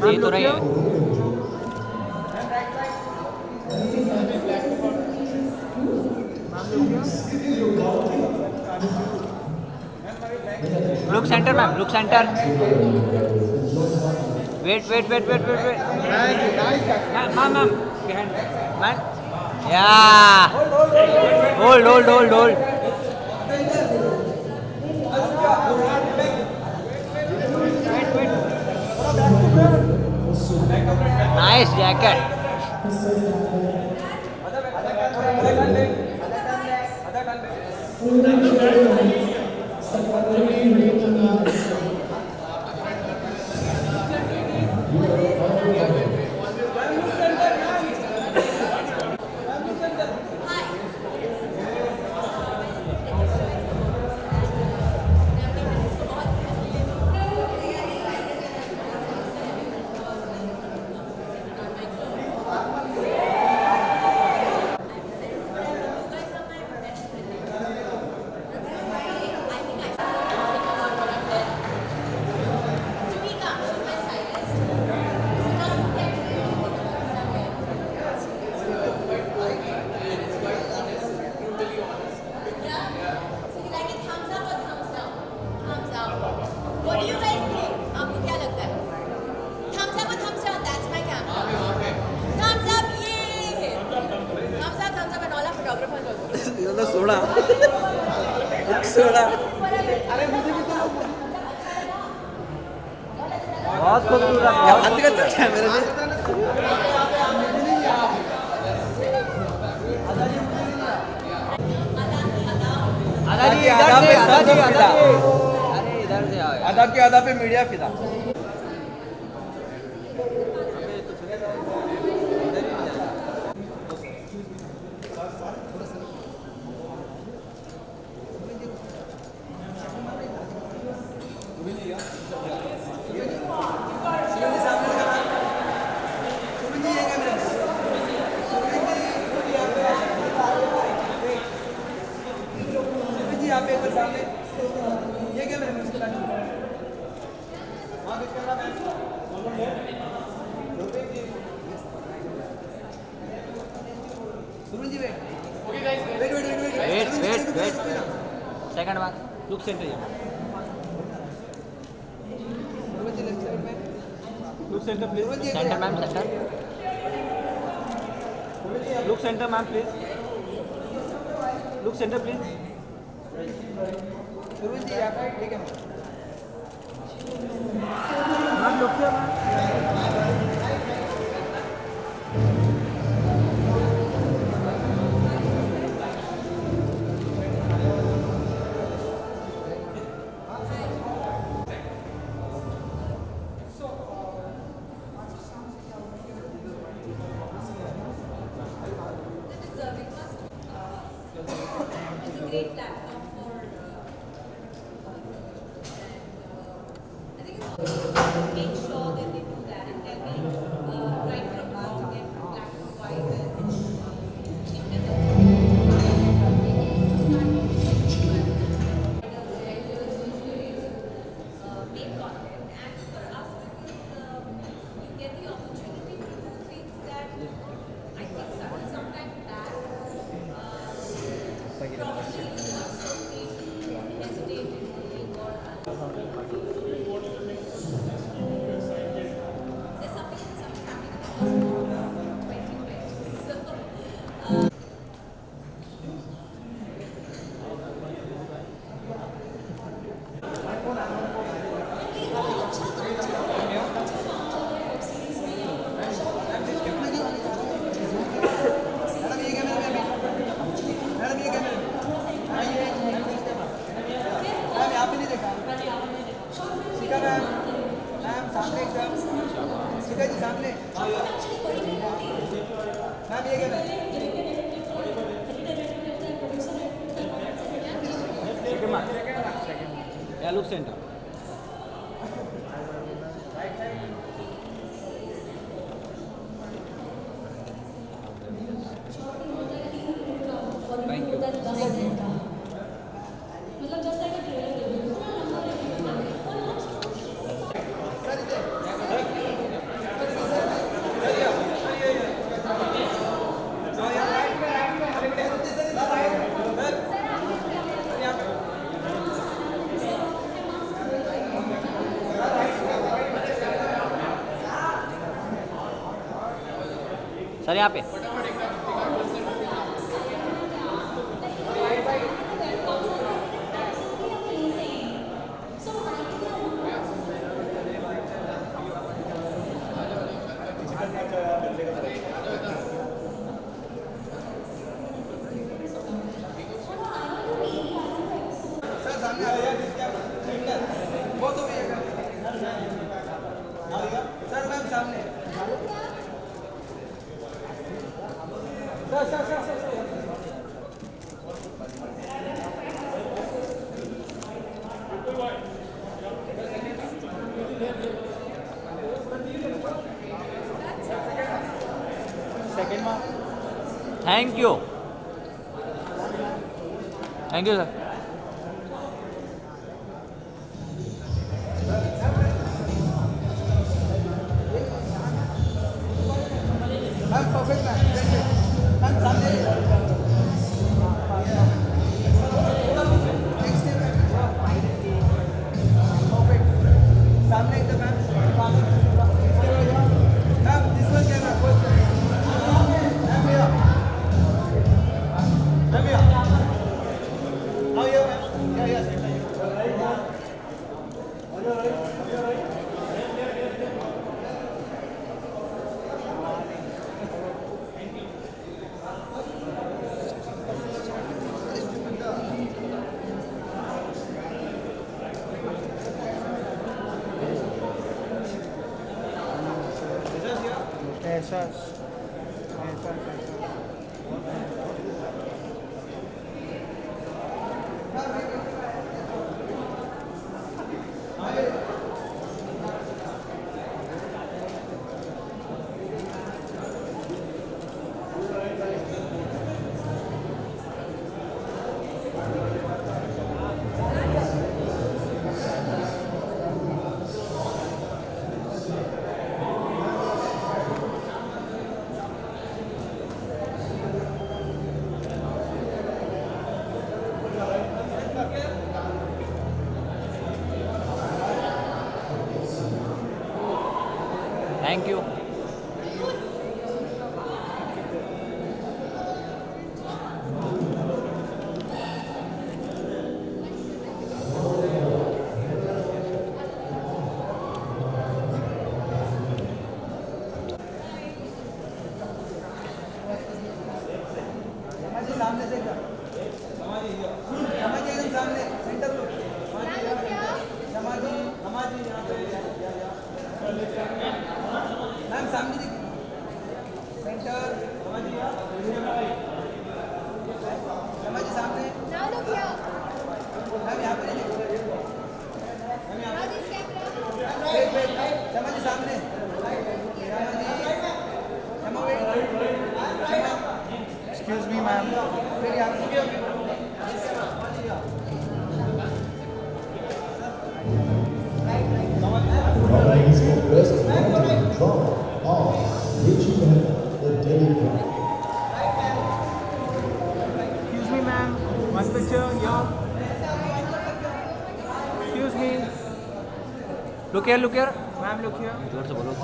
ये तो रही है look centre ma'am look center wait wait wait wait wait wait ma'am ma'am ma'am या hold hold hold hold nice jacket सोना सोना बहुत खूबसूरत कैमरे में आधा जी इधर से आधा जी आधा अरे इधर से आओ आधा के आधा पे मीडिया फिदा वेट सेकंड बार look centre look centre please centre ma'am centre look centre ma'am please look centre please ma'am look किया great platform for make sure that they do that and tell me right from now to get black and white make content and for us because you get the opportunity to do things that I think sometimes back probably Yeah, look center. Thank you. Sir यहाँ पे Second mark. Thank you sir thank you सामने से समाजी एकदम सामने centre लो समाजी यहाँ पे मैम सामने देखिए सेंटर समाजी सामने मैम यहाँ पे समाजी सामने Excuse me, ma'am. Nominees for Best Romantic Drama are Richie and The Daily Grind. Excuse me, ma'am. One picture here. Excuse me. Look here, Ma'am, look here.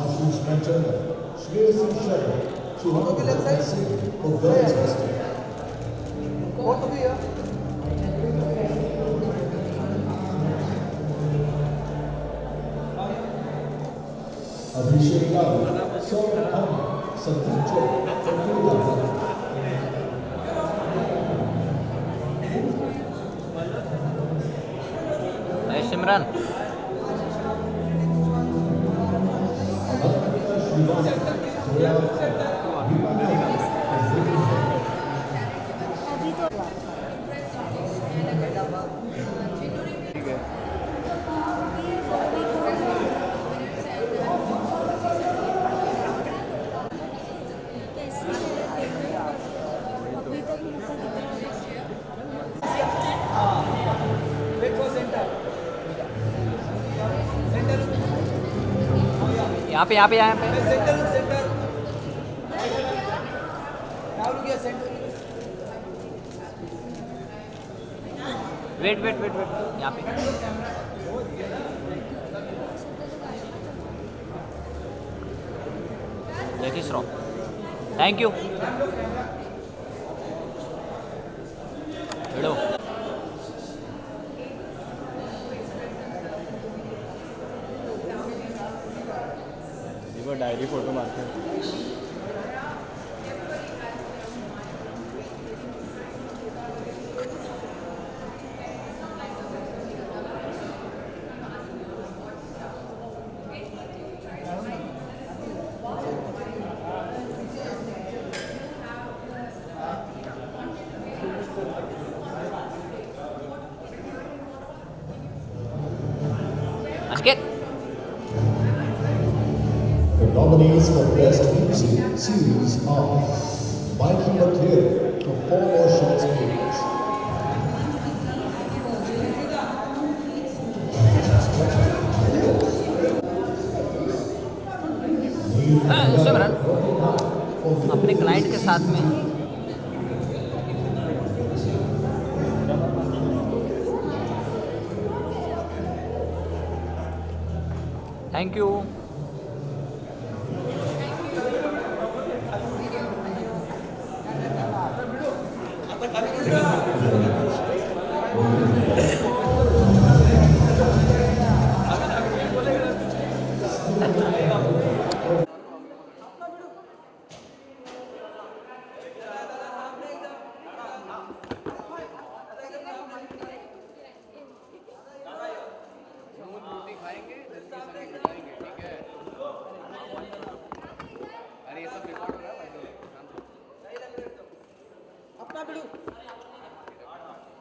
Ashish Manchanda, Shreyasi Sharma, Chauhan for Girls Festival. Abhishek Babu, Saurabh Khanna, Sandeep Chowk for Gurgaon. Hey Simran Srivastava, Zoya, Deepa Nayak, यहाँ पे यहाँ पे यहाँ पे wait wait wait wait यहाँ पे Jackie Shroff. Thank you. Hello. देखो diary photo मारते हैं Aniket. The nominees for Best Music Series are Mikey McCleary for 4 More Shots Movies, सिमरन अपने क्लाइंट के साथ में थैंक यू रोटी खाएंगे जल्दी से मिटाएंगे ठीक है अरे ये सब रिकॉर्ड हो रहा है अपना बिड़ू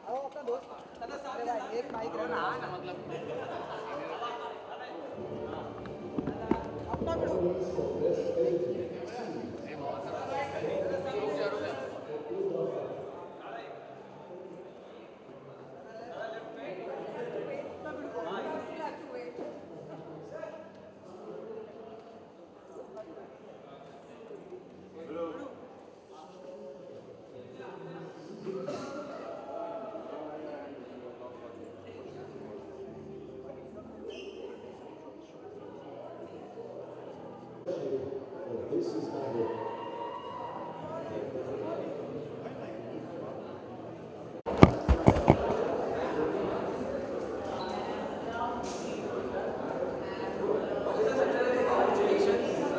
आओ अपना दोस्त अरे भाई एक माइक रहना मतलब अपना बिड़ू This is my book.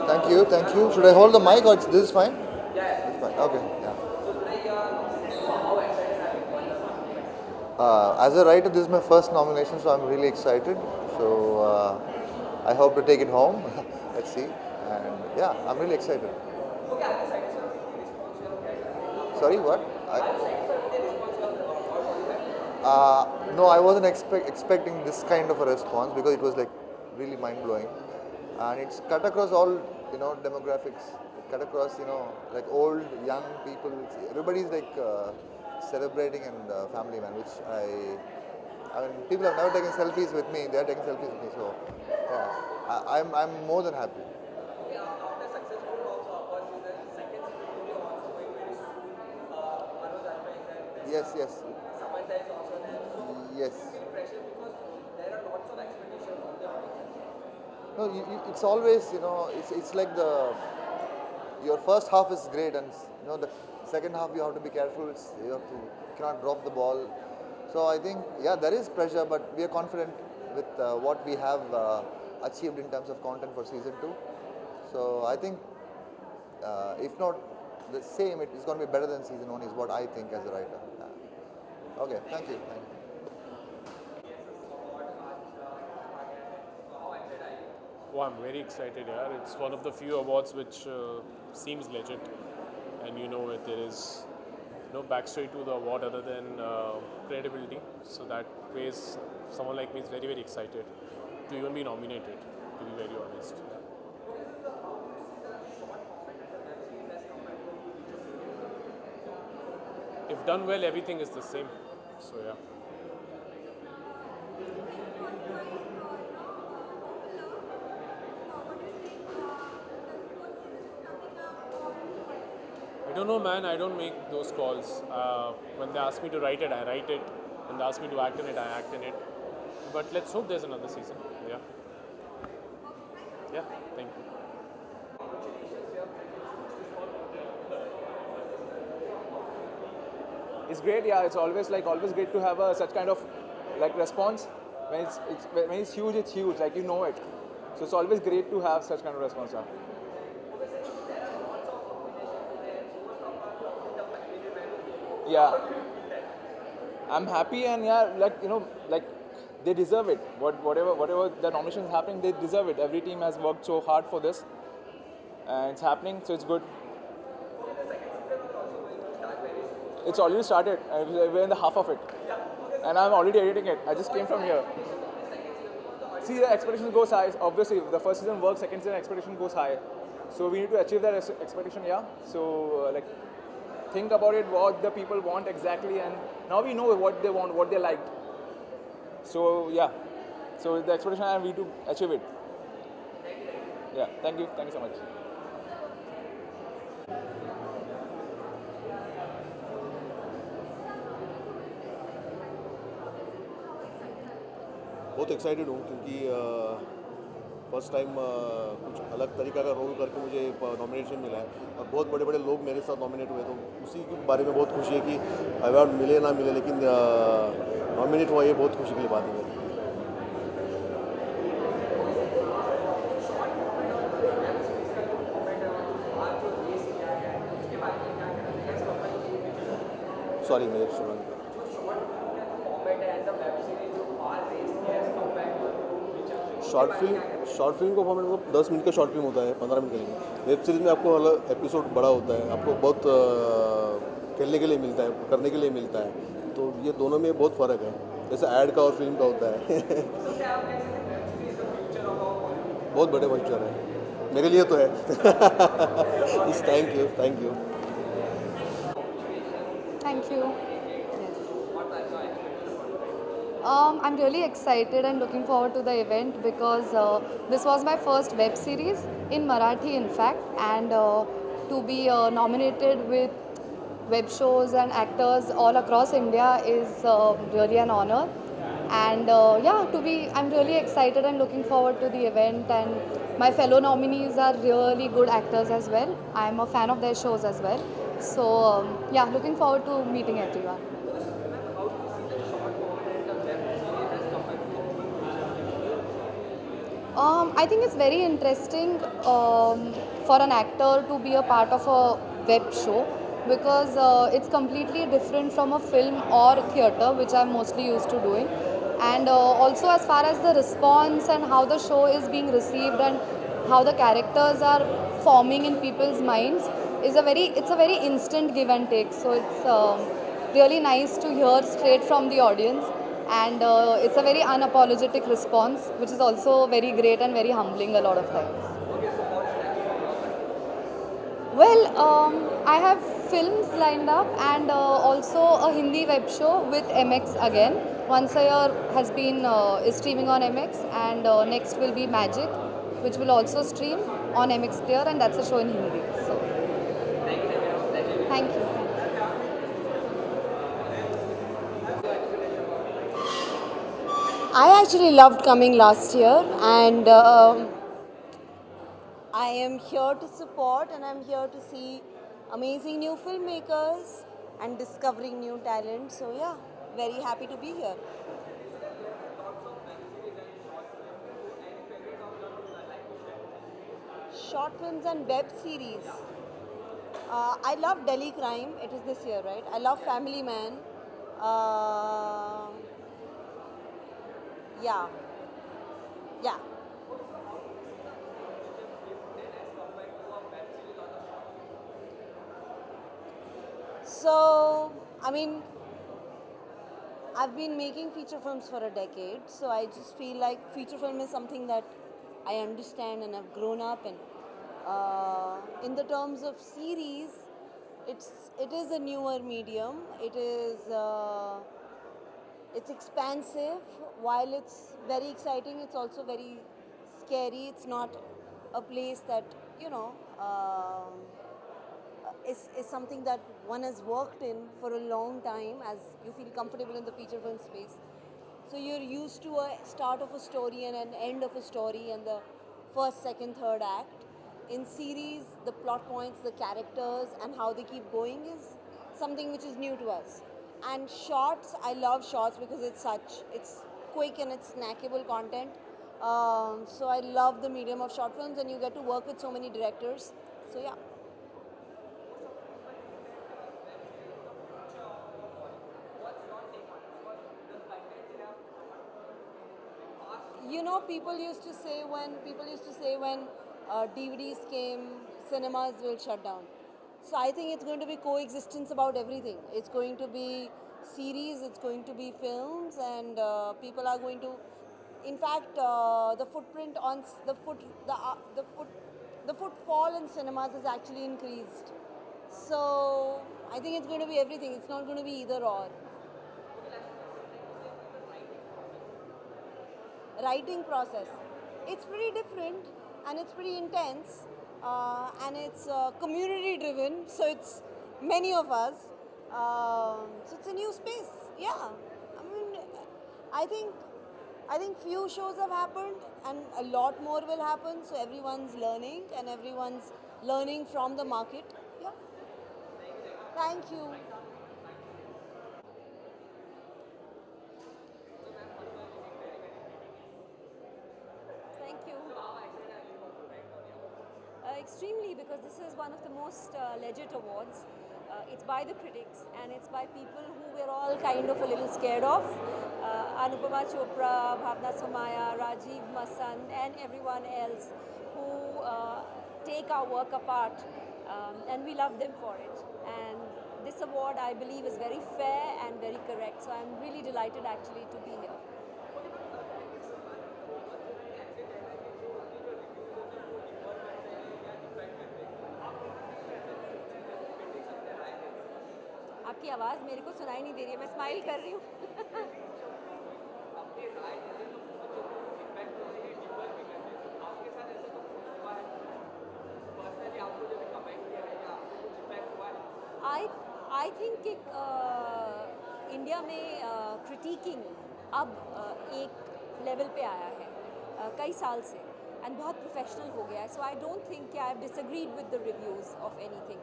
Thank you, thank you. Should I hold the mic or this is fine? Yeah. It's fine. Okay. Yeah. As a writer, this is my first nomination, so I'm really excited. So I hope to take it home. Let's see. And yeah, I'm really excited. Sorry, what? No, I wasn't expecting this kind of a response because it was like really mind blowing, and it's cut across all demographics. It cut across like old, young people. Everybody's like celebrating and family man, which I mean people have never taken selfies with me. They are taking selfies with me, so yeah, I'm more than happy. Yes, yes. Yes. No, it's always, it's like your first half is great, and the second half you have to be careful. You cannot drop the ball. So I think, yeah, there is pressure, but we are confident with what we have achieved in terms of content for season 2. So I think, if not the same, it is going to be better than season 1 is what I think as a writer. Yeah. Okay, thank you. Oh, I'm very excited, yeah. It's one of the few awards which seems legit, and there is no backstory to the award other than credibility. So that ways someone like me is very, very excited to even be nominated, to be very honest. If done well, everything is the same. So yeah. don't know, man. I don't make those calls. When they ask me to write it, I write it. When they ask me to act in it, I act in it. But let's hope there's another season. Yeah. Yeah. Thank you. It's great, yeah. It's always great to have such kind of response. When it's huge, it's huge. Like, you know it. So it's always great to have such kind of response. Yeah. Yeah. I'm happy, and yeah, they deserve it. Whatever the nomination is happening, they deserve it. Every team has worked so hard for this, and it's happening, so it's good. It's already started. We're in the half of it, and I'm already editing it. I just came from here. See, the expectation goes high. Obviously, the first season works, second season expectation goes high. So we need to achieve that expectation, yeah. So think about it, what the people want exactly, and now we know what they want, what they liked. So yeah, so the expectation, and we need to achieve it. Yeah, thank you so much. बहुत excited हूँ क्योंकि first time कुछ अलग तरीका का role करके मुझे nomination मिला है और बहुत बड़े बड़े लोग मेरे साथ नॉमिनेट हुए, तो उसी के बारे में बहुत खुशी है कि अवार्ड मिले ना मिले, लेकिन नॉमिनेट हुआ, ये बहुत खुशी की बात है मेरी। सॉरी, मेरे सुना शॉर्ट फिल्म का फॉर्मेट मतलब 10 मिनट का शॉर्ट फिल्म होता है, 15 मिनट के लिए। वेब सीरीज़ में आपको अलग एपिसोड बड़ा होता है, आपको बहुत खेलने के लिए मिलता है, करने के लिए मिलता है, तो ये दोनों में बहुत फ़र्क है, जैसे ऐड का और फिल्म का होता है। बहुत बड़े फ्यूचर है मेरे लिए तो है। Thank you. Thank you. I'm really excited and looking forward to the event because this was my first web series in Marathi, in fact, and to be nominated with web shows and actors all across India is really an honor. And I'm really excited and looking forward to the event. And my fellow nominees are really good actors as well. I'm a fan of their shows as well. So looking forward to meeting everyone. I think it's very interesting for an actor to be a part of a web show because it's completely different from a film or theatre, which I'm mostly used to doing. And also as far as the response and how the show is being received and how the characters are forming in people's minds it's a very instant give and take. So it's really nice to hear straight from the audience. And it's a very unapologetic response, which is also very great and very humbling a lot of times. Well, I have films lined up and also a Hindi web show with MX again. Once a Year has been is streaming on MX, and next will be Magic, which will also stream on MX Player, and that's a show in Hindi. So, thank you. I actually loved coming last year, and I am here to support, and I'm here to see amazing new filmmakers and discovering new talent. So yeah, very happy to be here. Short films and web series. I love Delhi Crime. It is this year, right? I love Family Man. Yeah. So, I mean, I've been making feature films for a decade, so I just feel like feature film is something that I understand and I've grown up in. In the terms of series, it is a newer medium. It's expansive. While it's very exciting, it's also very scary. It's not a place that, is something that one has worked in for a long time as you feel comfortable in the feature film space. So you're used to a start of a story and an end of a story and the first, second, third act. In series, the plot points, the characters, and how they keep going is something which is new to us. And shorts, I love shorts because it's quick and it's snackable content. So I love the medium of short films, and you get to work with so many directors. So yeah. You know, people used to say when DVDs came, cinemas will shut down. So I think it's going to be coexistence about everything. It's going to be series, it's going to be films, and people are going to. In fact, the footprint on the footfall in cinemas has actually increased. So I think it's going to be everything. It's not going to be either or. Writing process, it's pretty different and it's pretty intense, and it's community driven, so it's many of us, so it's a new space. Yeah, I mean, I think few shows have happened and a lot more will happen, so everyone's learning and everyone's learning from the market. Yeah, thank you. Extremely, because this is one of the most legit awards. It's by the critics and it's by people who we're all kind of a little scared of. Anupama Chopra, Bhavna Somaya, Rajiv Masan, and everyone else who take our work apart, and we love them for it. And this award, I believe, is very fair and very correct. So I'm really delighted actually to be here. आपकी आवाज़ मेरे को सुनाई नहीं दे रही है, मैं smile कर रही हूँ. I think इंडिया में क्रिटिकिंग अब एक लेवल पे आया है कई साल से, एंड बहुत प्रोफेशनल हो गया है. सो आई डोंट थिंक कि I have disagreed with the reviews of anything.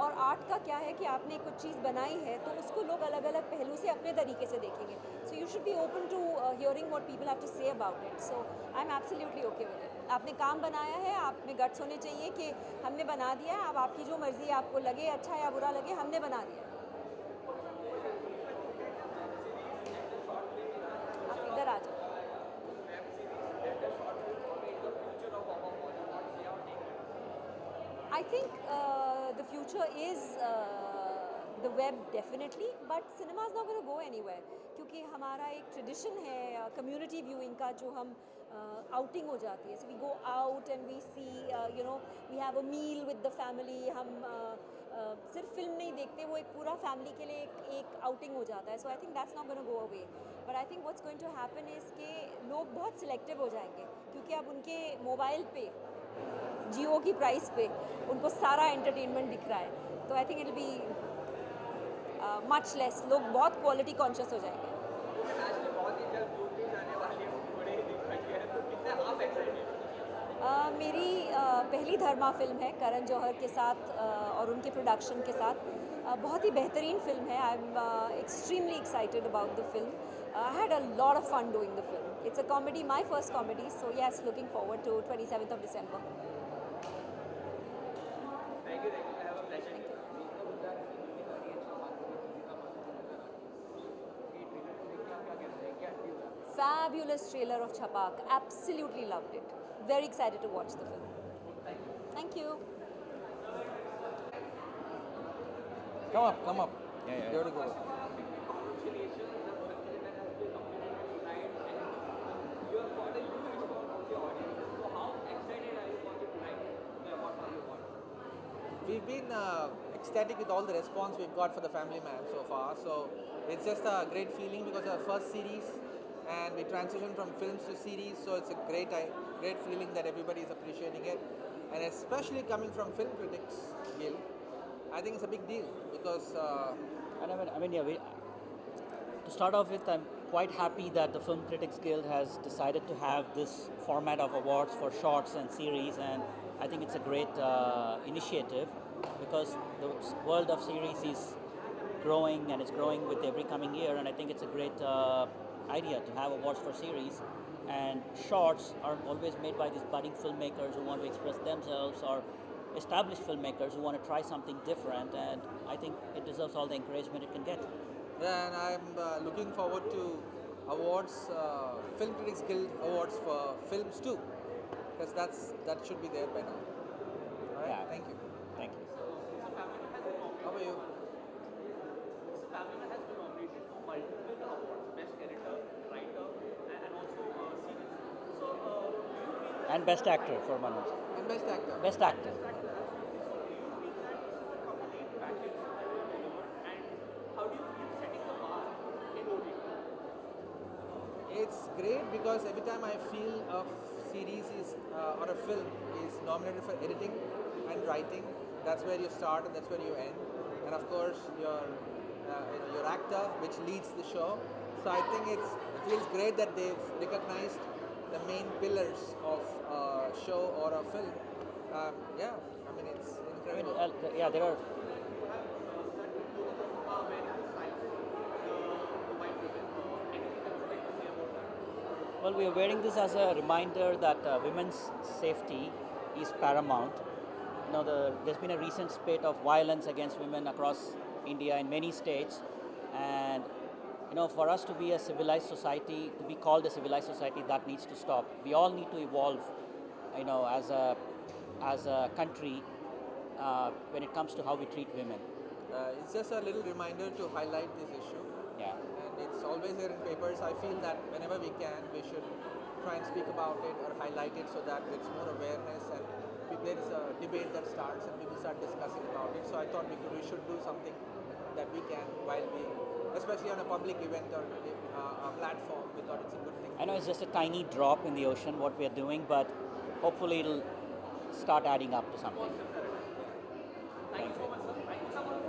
और आर्ट का क्या है कि आपने कुछ चीज़ बनाई है तो उसको लोग अलग अलग पहलू से अपने तरीके से देखेंगे. So you should be open to hearing what people have to say about it. So I am absolutely okay with it. आपने काम बनाया है, आप में गट्स होने चाहिए कि हमने बना दिया है, अब आपकी जो मर्ज़ी है, आपको लगे अच्छा या बुरा लगे, हमने बना दिया. आप इधर आ जाओ. I think the future is the web definitely, but cinema is not going to go anywhere क्योंकि हमारा एक tradition है community viewing का, जो हम outing हो जाती है. So we go out and we see, we have a meal with the family. हम सिर्फ फिल्म नहीं देखते, वो एक पूरा फैमिली के लिए एक outing हो जाता है. So I think that's not going to go away. But I think what's going to happen is कि लोग बहुत selective हो जाएंगे क्योंकि अब उनके मोबाइल पे जियो की प्राइस पे उनको सारा एंटरटेनमेंट दिख रहा है. तो I think it will be much less. लोग बहुत क्वालिटी कॉन्शियस हो जाएंगे. मेरी पहली धर्मा फिल्म है करण जौहर के साथ और उनके प्रोडक्शन के साथ. बहुत ही बेहतरीन फिल्म है. I am extremely excited about the film. I had a lot of fun doing the film. It's a comedy, my first comedy, so yes, looking forward to 27th of December. Thank you. Have a pleasure. Fabulous trailer of Chhapak. Absolutely loved it. Very excited to watch the film. Thank you. Come up. Yeah. You have to go. We've been ecstatic with all the response we've got for The Family Man so far. So it's just a great feeling because our first series, and we transitioned from films to series. So it's a great feeling that everybody is appreciating it, and especially coming from film critics, Gil, I think it's a big deal because And to start off with, I'm quite happy that the Film Critics Guild has decided to have this format of awards for shorts and series, and I think it's a great initiative because the world of series is growing and it's growing with every coming year, and I think it's a great idea to have awards for series. And shorts are always made by these budding filmmakers who want to express themselves, or established filmmakers who want to try something different, and I think it deserves all the encouragement it can get. Yeah, and I'm looking forward to awards, Film Critics Guild awards for films too, because that should be there by now. All right, Yeah. thank you. Thank you. How about you? Family has been nominated for multiple awards, best character, writer, and also series. So, do you feel And Best Actor for Manoj. And Best Actor. Best Actor. It's great because every time I feel a series is or a film is nominated for editing and writing, that's where you start and that's where you end. And of course, your actor, which leads the show. So I think it feels great that they've recognized the main pillars of a show or a film. Yeah, I mean it's incredible. Yeah, there are. Well, we are wearing this as a reminder that women's safety is paramount. There's been a recent spate of violence against women across India in many states, and for us to be a civilized society, to be called a civilized society, that needs to stop. We all need to evolve, as a country when it comes to how we treat women. It's just a little reminder to highlight this issue. Yeah. And it's always there in papers. I feel that whenever we can, we should try and speak about it or highlight it so that it's more awareness and there is a debate that starts and people start discussing about it. So I thought we should do something that we can while we, especially on a public event or a platform, we thought it's a good thing. I know it's just a tiny drop in the ocean what we are doing, but hopefully it'll start adding up to something. Thank you so much, sir. Thank you so much.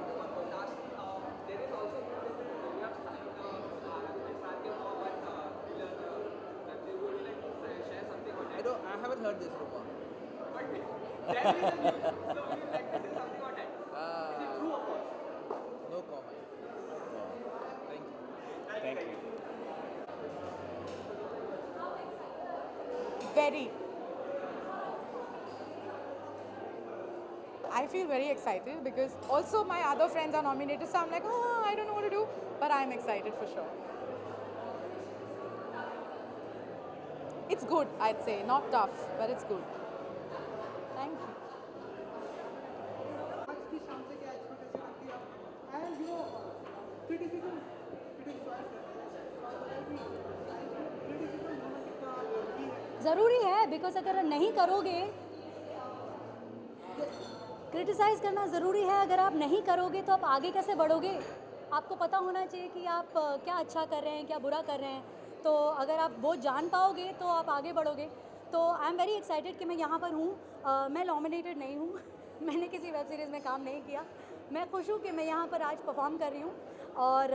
There is also we have signed would you like to share something on it? I haven't heard this rumor. But there is a news. So would you like to say something on it? Is it true or false? No comment. Thank you. Thank you. Very. I feel very excited because also my other friends are nominated, so I'm like, I don't know what to do, but I'm excited for sure. It's good, I'd say. Not tough, but it's good. Thank you. ज़रूरी है because अगर नहीं करोगे, criticise करना ज़रूरी है. अगर आप नहीं करोगे तो आप आगे कैसे बढ़ोगे? आपको पता होना चाहिए कि आप क्या अच्छा कर रहे हैं, क्या बुरा कर रहे हैं. तो अगर आप वो जान पाओगे तो आप आगे बढ़ोगे. तो आई एम वेरी एक्साइटेड कि मैं यहाँ पर हूँ. मैं नॉमिनेटेड नहीं हूँ. मैंने किसी वेब सीरीज़ में काम नहीं किया. मैं खुश हूँ कि मैं यहाँ पर आज परफॉर्म कर रही हूँ और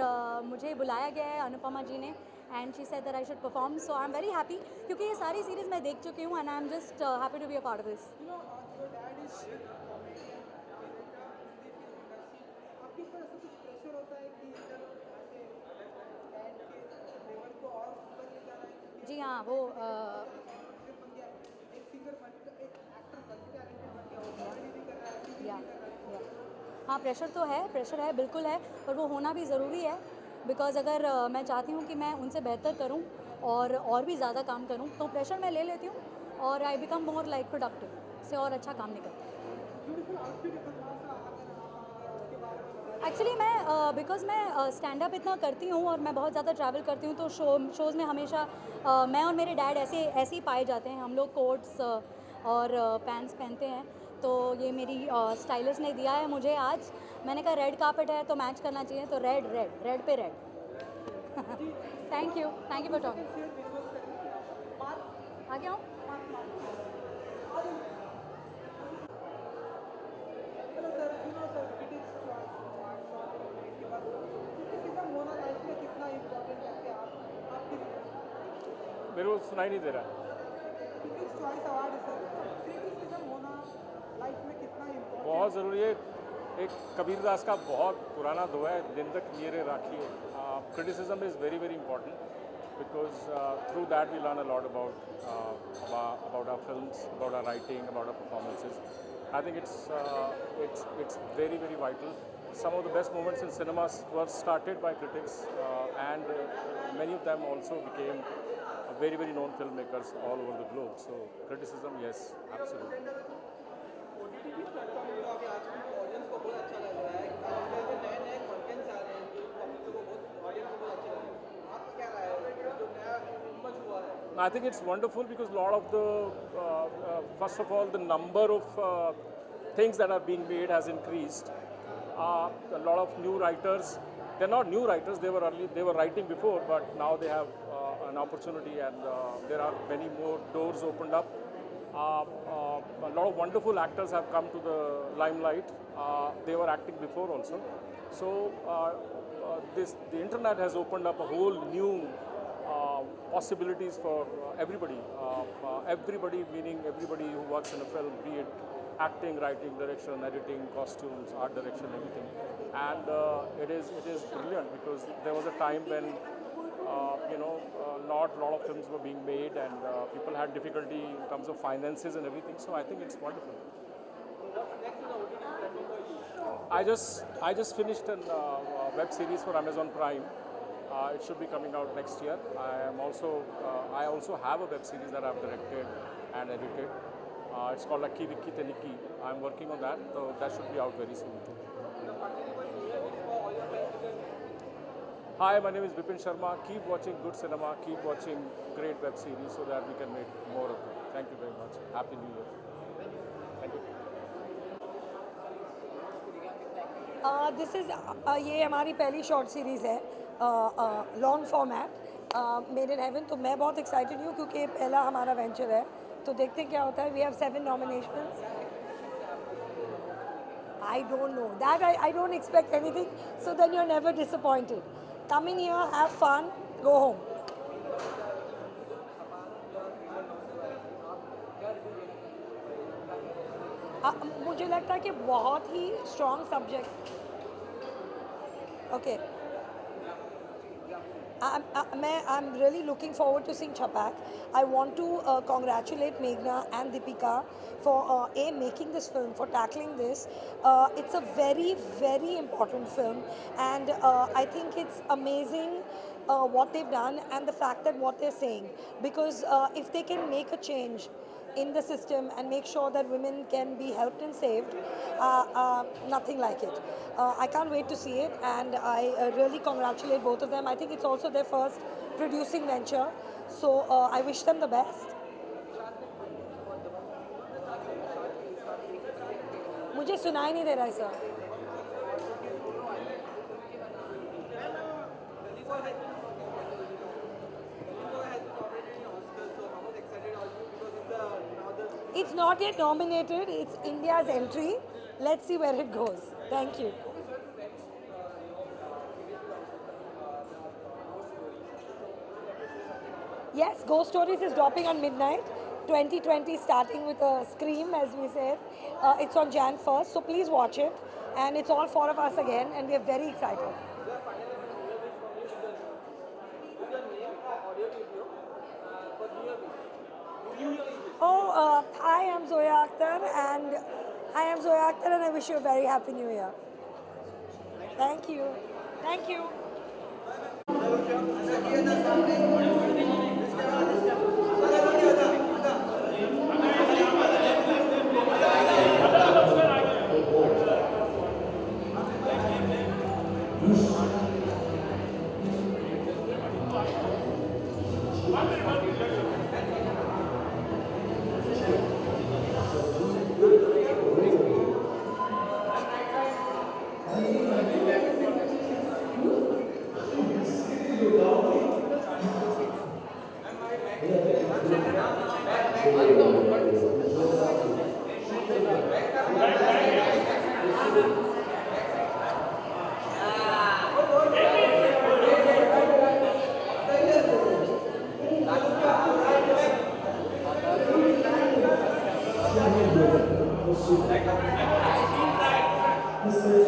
मुझे बुलाया गया है अनुपमा जी ने. And she said that I should perform, so I'm very happy क्योंकि ये सारी सीरीज़ मैं देख चुकी हूँ and I'm just happy to be a part of this. जी हाँ, वो हाँ, प्रेशर तो है, प्रेशर है, बिल्कुल है, पर वो होना भी ज़रूरी है. बिकॉज़ अगर मैं चाहती हूँ कि मैं उनसे बेहतर करूँ और भी ज़्यादा काम करूँ, तो प्रेशर मैं ले लेती हूँ और I become more like productive से और अच्छा काम नहीं करती. एक्चुअली मैं बिकॉज़ मैं स्टैंड अप इतना करती हूँ और मैं बहुत ज़्यादा ट्रैवल करती हूँ, तो शोज़ में हमेशा मैं और मेरे डैड ऐसे ही पाए जाते हैं. हम लोग कोट्स और पैंट्स पहनते हैं. तो ये मेरी स्टाइलिस्ट ने दिया है मुझे आज. मैंने कहा रेड कार्पेट है तो मैच करना चाहिए, तो रेड पे red. Thank you for talking. आगे आओ. Hello sir, sir, critics मेरे को सुनाई नहीं दे रहा है। क्रिटिक्स चॉइस अवार्ड है सर, क्रिटिसिज्म होना लाइफ में कितना इम्पोर्टेंट बहुत ज़रूरी है। एक कबीरदास का बहुत पुराना दोहा है, निंदक मेरे राखिए। Criticism is very very important because through that we learn a lot about our films, about our writing, about our performances. I think it's very very vital. Some of the best moments in cinemas were started by critics, and many of them also became very very known filmmakers all over the globe. So criticism, yes, absolutely. OTT platform जो अभी आजकल audience को बहुत अच्छा लग रहा है, जैसे नए नए कंटेंट्स आ रहे हैं जो पब्लिक को बहुत ऑडियंस को बहुत अच्छा लग रहा है, आपका क्या राय है जो नया इमर्ज हुआ है? I think it's wonderful because a lot of the, first of all, the number of things that are being made has increased. A lot of new writers, they're not new writers, they were writing before, but now they have an opportunity, and there are many more doors opened up. A lot of wonderful actors have come to the limelight. They were acting before also. So the internet has opened up a whole new possibilities for everybody. Everybody meaning everybody who works in a film, be it acting, writing, direction, editing, costumes, art direction, everything. And it is brilliant because there was a time when not a lot of films were being made, and people had difficulty in terms of finances and everything. So I think it's wonderful. I just finished a web series for Amazon Prime. It should be coming out next year. I also have a web series that I've directed and edited. It's called Lakki Vikki Teniki. I'm working on that, so that should be out very soon too. Hi, my name is Vipin Sharma. Keep watching good cinema, keep watching great web series so that we can make more of them. Thank you very much. Happy New Year. Thank you. This is ये हमारी पहली short series है, long format, made in heaven. तो मैं बहुत excited हूँ क्योंकि ये पहला हमारा वेंचर है, तो देखते हैं क्या होता है। We have 7 nominations. I don't know that, I don't expect anything, so then you are never disappointed. Come in here, have fun, go home. मुझे लगता है कि बहुत ही strong subject. Okay, I'm really looking forward to seeing Chhapak. I want to congratulate Meghna and Deepika for making this film, for tackling this. It's a very, very important film, and I think it's amazing what they've done and the fact that what they're saying. Because if they can make a change in the system and make sure that women can be helped and saved, nothing like it. I can't wait to see it, and I really congratulate both of them. I think it's also their first producing venture, so I wish them the best. मुझे सुनाई नहीं दे रहा है sir. It's not yet nominated. It's India's entry. Let's see where it goes. Thank you. Yes, Ghost Stories is dropping on midnight. 2020 starting with a scream, as we said. It's on Jan 1st, so please watch it. And it's all 4 of us again, and we are very excited. Oh, hi, I'm Zoya Akhtar, and I wish you a very happy New Year. Thank you. Thank you.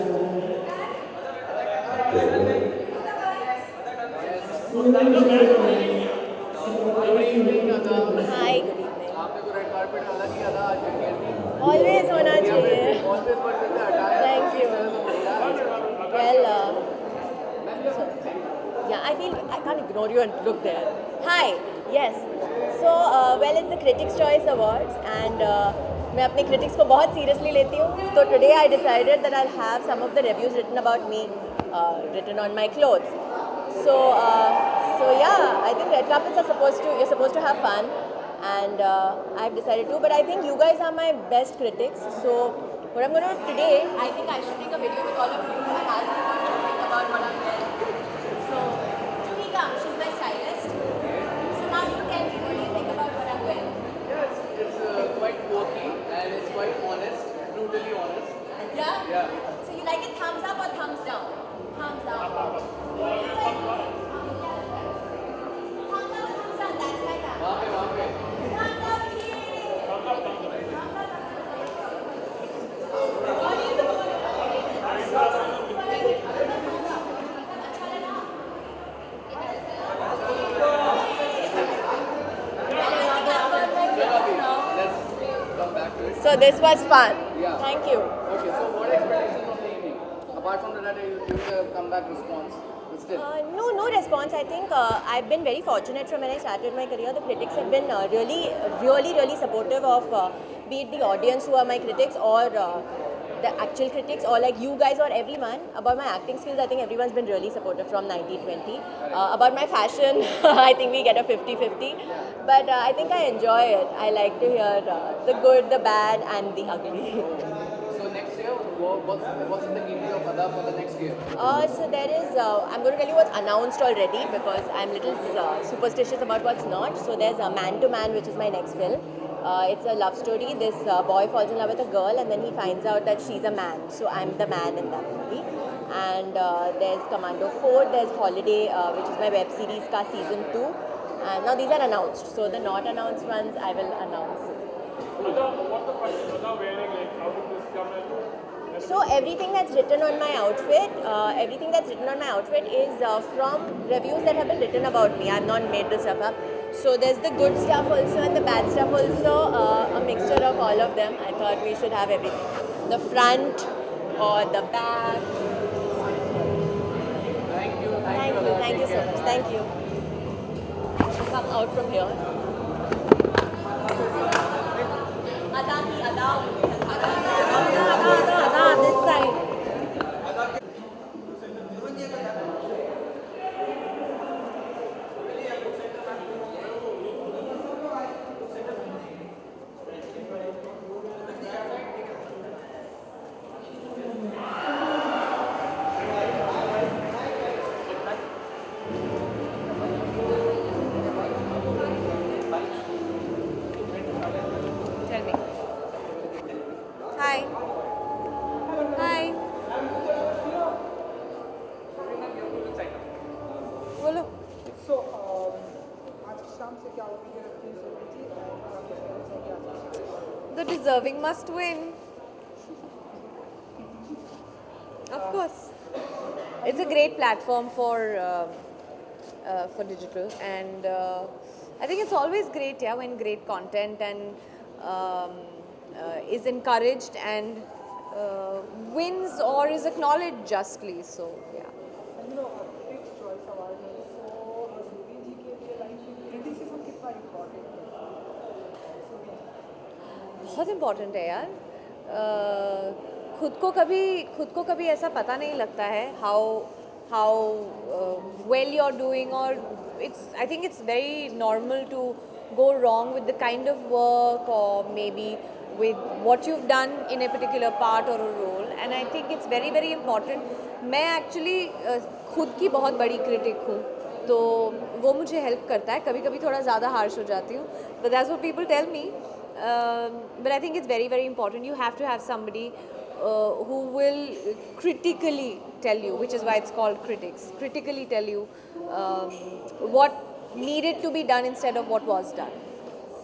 Hi. Always होना चाहिए. Thank you. Well, yeah, I feel I can't ignore you and look there. Hi. Yes. So, well, it's the Critics' Choice Awards, and मैं अपने critics को बहुत seriously लेती हूँ. So today I decided that I'll have some of the reviews written about me, written on my clothes. So yeah, I think red carpets are you're supposed to have fun, and I've decided to. But I think you guys are my best critics. So what I'm going to do today, I think I should make a video with all of you and ask you what you think about what I'm wearing. So Tumika, she's my stylist. So now you tell me, what do you think about what I'm wearing? Yeah, it's quite quirky and it's quite honest, brutally honest. Yeah? Yeah. So you like it thumbs up or thumbs down? Thumbs down. Thumbs up or thumbs down? That's my camera. Thumbs up, So this was fun. Yeah. Thank you. Okay, so what expectations of the evening? Apart from that, you give a comeback response. But still. No response. I think I've been very fortunate from when I started my career. The critics have been really supportive of be it the audience who are my critics or the actual critics or like you guys or everyone. About my acting skills, I think everyone's been really supportive from 1920. About my fashion, I think we get a 50-50. But I think I enjoy it. I like to hear the good, the bad and the ugly. So next year, what's in the kitty of Ada for the next year? So there is, I'm going to tell you what's announced already because I'm a little superstitious about what's not. So there's Man to Man, which is my next film. It's a love story. This boy falls in love with a girl and then he finds out that she's a man. So I'm the man in that movie. And there's Commando 4, there's Holiday, which is my web series ka season 2. And now these are announced. So the not announced ones I will announce. So everything that's written on my outfit, is from reviews that have been written about me. I've not made this stuff up. So there's the good stuff also and the bad stuff also, a mixture of all of them. I thought we should have everything. The front or the back. Thank you so much. Thank you. Come out from here. Ada, this side. Tell me. Hi. Hi. बोलो. So, आज शाम से क्या होगी अपनी सोची और The deserving must win. Of course. It's a great platform for digital, and I think it's always great, when great content and is encouraged and wins or is acknowledged justly. So yeah. you know, Critics' Choice Award है, so Zubeen जी के लिए life में criticism कितना important है? बहुत important है यार. खुद को कभी ऐसा पता नहीं लगता है how well you're doing, or I think it's very normal to go wrong with the kind of work or maybe with what you've done in a particular part or a role, and I think it's very very important. मैं actually खुद की बहुत बड़ी critic हूँ, तो वो मुझे help करता है. कभी थोड़ा ज़्यादा harsh हो जाती हूँ, but that's what people tell me. But I think it's very very important. You have to have somebody who will critically tell you, which is why it's called critics, critically tell you what needed to be done instead of what was done.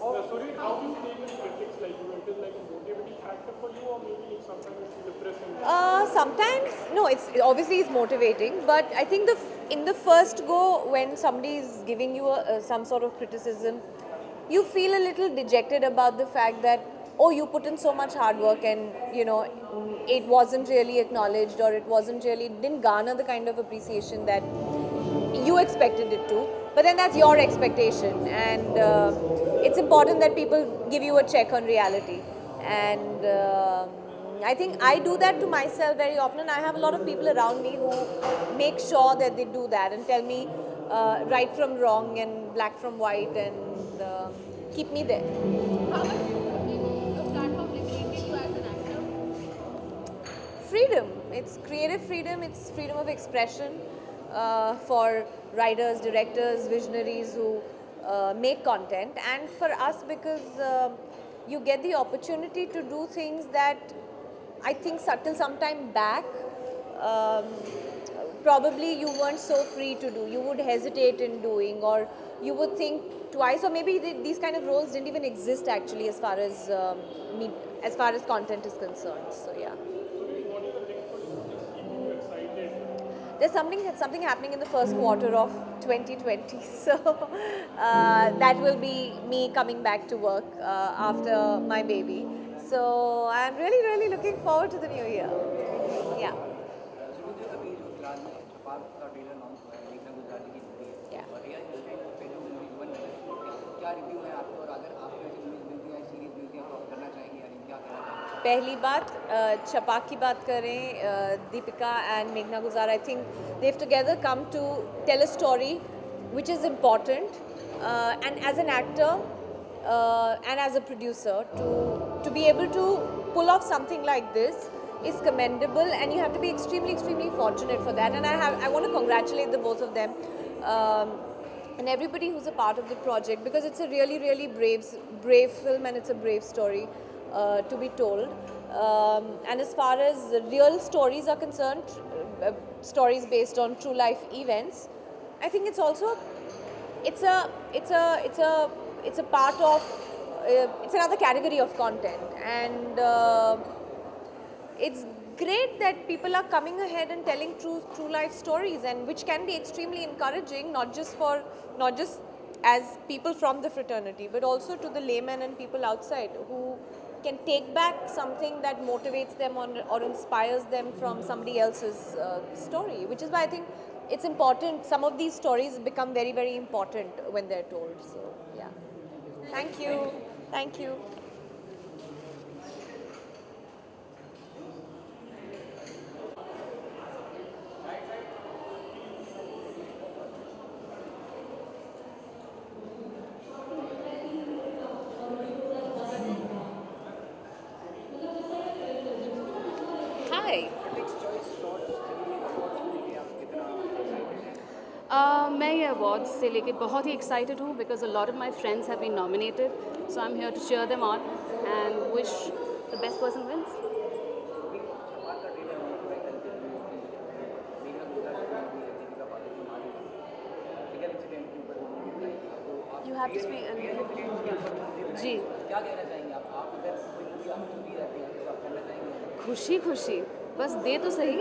Sorry, how do you take in critics like you? It is like a motivating factor for you, or maybe sometimes it's depressing? Sometimes, no, it's motivating, but I think in the first go, when somebody is giving you some sort of criticism, you feel a little dejected about the fact that, oh, you put in so much hard work and, it wasn't really acknowledged, or didn't garner the kind of appreciation that you expected it to. But then that's your expectation, and it's important that people give you a check on reality. And I think I do that to myself very often. I have a lot of people around me who make sure that they do that and tell me right from wrong and black from white, and keep me there. How much the platform liberated you as an actor? Freedom. It's creative freedom. It's freedom of expression for writers, directors, visionaries who make content, and for us, because you get the opportunity to do things that I think till some time back probably you weren't so free to do. You would hesitate in doing, or you would think twice, or maybe these kind of roles didn't even exist actually as far as content is concerned. So yeah. There's something happening in the first quarter of 2020, so that will be me coming back to work after my baby. So I'm really looking forward to the new year. Yeah. पहली बात छपाक की बात करें, Deepika and Meghna Gulzar, I think they've together come to tell a story which is important, and as an actor and as a producer, to be able to pull off something like this is commendable, and you have to be extremely fortunate for that. And I want to congratulate the both of them and everybody who's a part of the project, because it's a really brave film, and it's a brave story to be told. And as far as real stories are concerned, stories based on true life events, I think it's also it's a part of it's another category of content, and it's great that people are coming ahead and telling true life stories, and which can be extremely encouraging, not just as people from the fraternity, but also to the laymen and people outside who can take back something that motivates them or inspires them from somebody else's story, which is why I think it's important. Some of these stories become very important when they're told. So yeah. Thank you. मैं ये awards से लेके बहुत ही excited हूँ, because a lot of my friends have been nominated, so I am here to cheer them on and wish the best person wins. You have to speak. जी. क्या कहना चाहेंगे आप अगर कोई मूवी आपको दी जाती है तो आप करना चाहेंगे? खुशी बस दे तो सही.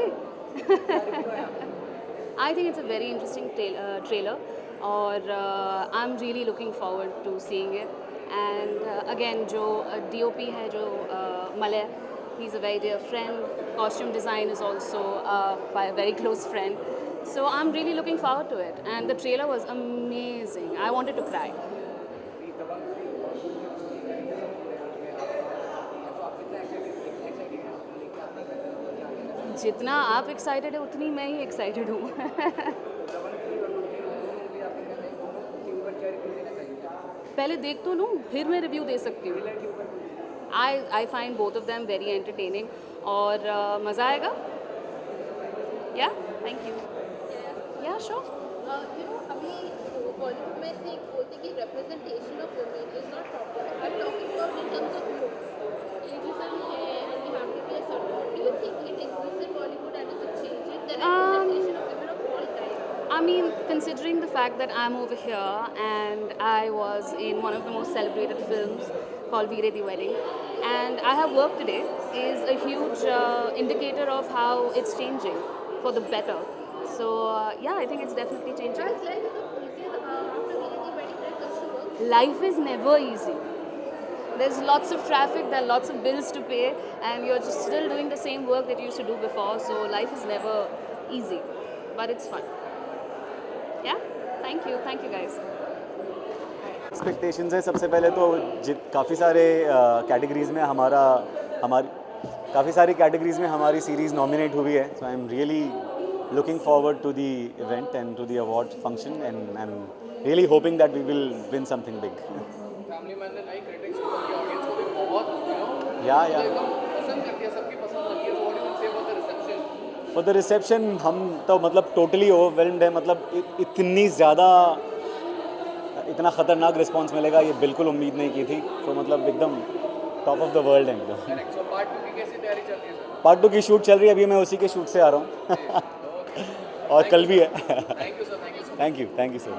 I think it's a very interesting trailer, और I'm really looking forward to seeing it. And again, जो DOP है, जो Malay, he's a very dear friend. Costume design is also by a very close friend. So I'm really looking forward to it. And the trailer was amazing. I wanted to cry. जितना आप excited है उतनी मैं ही excited हूँ. पहले देख तो लूँ, फिर मैं रिव्यू दे सकती हूँ. I find both of them very entertaining, और मज़ा आएगा. या थैंक यू. या श्योर. अभी बॉलीवुड में से एक बोलते कि representation of women is not proper. I am talking about in terms of looks. Ageism है and we have to be a certain. Do you think it exists in Bollywood and is it changing the representation of women of all kinds? I mean, considering the fact that I'm over here and I was in one of the most celebrated films called Veere Di Wedding, and I have work today, is a huge indicator of how it's changing for the better. So yeah, I think it's definitely changing. Life is never easy. There's lots of traffic, there are lots of bills to pay, and you're just still doing the same work that you used to do before. So life is never easy, but it's fun. Yeah, thank you guys. Expectations है सबसे पहले तो काफ़ी सारे categories में हमारी series nominate हुई है. So I am really looking forward to the event and to the award function, and I'm really hoping that we will win something big. Family man ने नई क्रिटिक्स को की ऑडियंस को भी बहुत Yeah. एकदम पसंद कर दिया, सबकी पसंद लगी है. So what do you say about the reception? For the reception हम तो मतलब totally overwhelmed है. मतलब इतनी ज़्यादा इतना ख़तरनाक रिस्पांस मिलेगा ये बिल्कुल उम्मीद नहीं की थी. तो मतलब एकदम टॉप ऑफ द वर्ल्ड है एकदम. So part 2 की कैसी तैयारी चल रही है? पार्ट 2 की शूट चल रही है, अभी मैं उसी के शूट से आ रहा हूँ. और कल भी है. Thank you sir.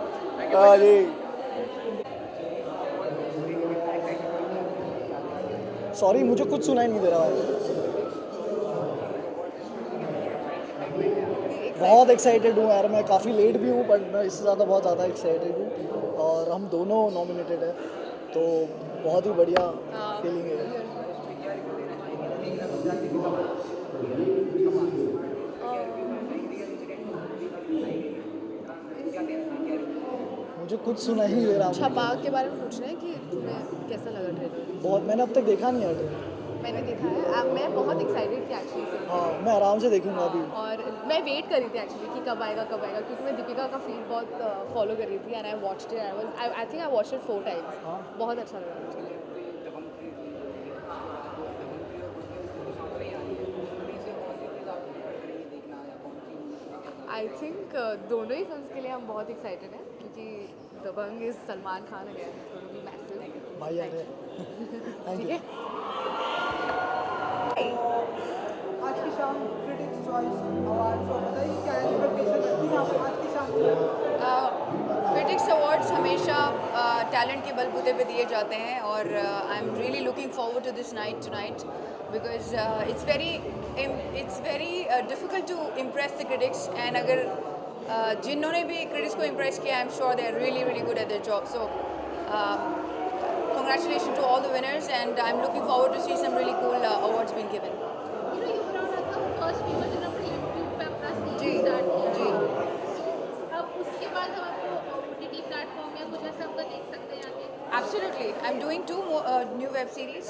सॉरी, मुझे कुछ सुनाई नहीं दे रहा है. बहुत एक्साइटेड हूँ यार. मैं काफ़ी लेट भी हूँ, बट मैं इससे ज़्यादा बहुत ज़्यादा एक्साइटेड हूँ. और हम दोनों नॉमिनेटेड है, तो बहुत ही बढ़िया फीलिंग है. मुझे कुछ सुना ही नहीं दे रहा. छपाक के बारे में पूछ रहे हैं कि तुम्हें कैसा लगा ट्रेलर? बहुत, मैंने अब तक देखा नहीं है ट्रेलर. मैंने देखा है. मैं बहुत एक्साइटेड थी एक्चुअली. हाँ, मैं आराम से देखूंगा अभी. और मैं वेट कर रही थी एक्चुअली कि कब आएगा, क्योंकि मैं दीपिका का फील बहुत फॉलो कर रही थी. And I watched it. I think I watched it 4 times. बहुत अच्छा लगा मुझे. आई थिंक दोनों ही फिल्म्स के लिए हम बहुत एक्साइटेड हैं, क्योंकि दबंग इज सलमान खान अगेन. भाई आ रहे. ठीक है. आज की शाम क्रिटिक्स चॉइस अवार्ड को बताइए क्या एक्सपेक्टेशन रहती है आप आज की शाम? क्रिटिक्स अवार्ड्स हमेशा टैलेंट के बलबूते पे दिए जाते हैं, और I am really looking forward to this night tonight, because it's very difficult to impress the critics. And अगर जिन्होंने भी क्रिटिक्स को इम्प्रेस किया, I am sure they are really good at their job. So congratulations to all the winners, and I'm looking forward to see some really cool awards being given. जी. Absolutely. I'm doing 2 more new web series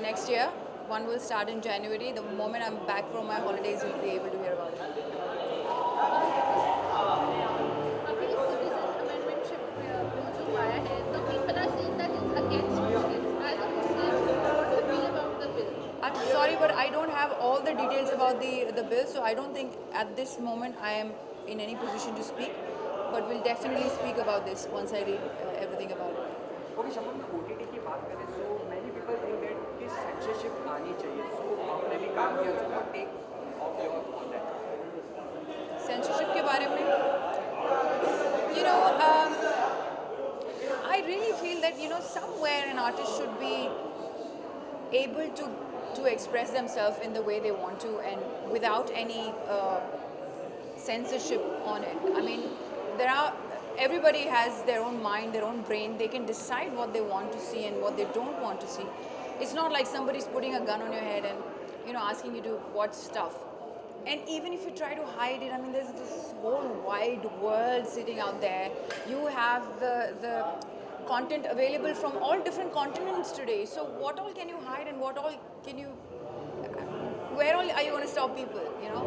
next year. One will start in January. The moment I'm back from my holidays, you'll be able to hear about it. I'm sorry, but I don't have all the details about the bill, so I don't think at this moment I am in any position to speak. But we'll definitely speak about this once I read everything about it. Okay, Shaman, OTT की बात करें, so many people think that कि censorship आनी चाहिए. So आपने भी काम किया, so what take of yours on that? Censorship के बारे में, I really feel that somewhere an artist should be able to express themselves in the way they want to, and without any censorship on it. I mean, everybody has their own mind, their own brain. They can decide what they want to see and what they don't want to see. It's not like somebody's putting a gun on your head and asking you to watch stuff. And even if you try to hide it, I mean, there's this whole wide world sitting out there. You have the content available from all different continents today. So what all can you hide, and what all can you? Where all are you going to stop people?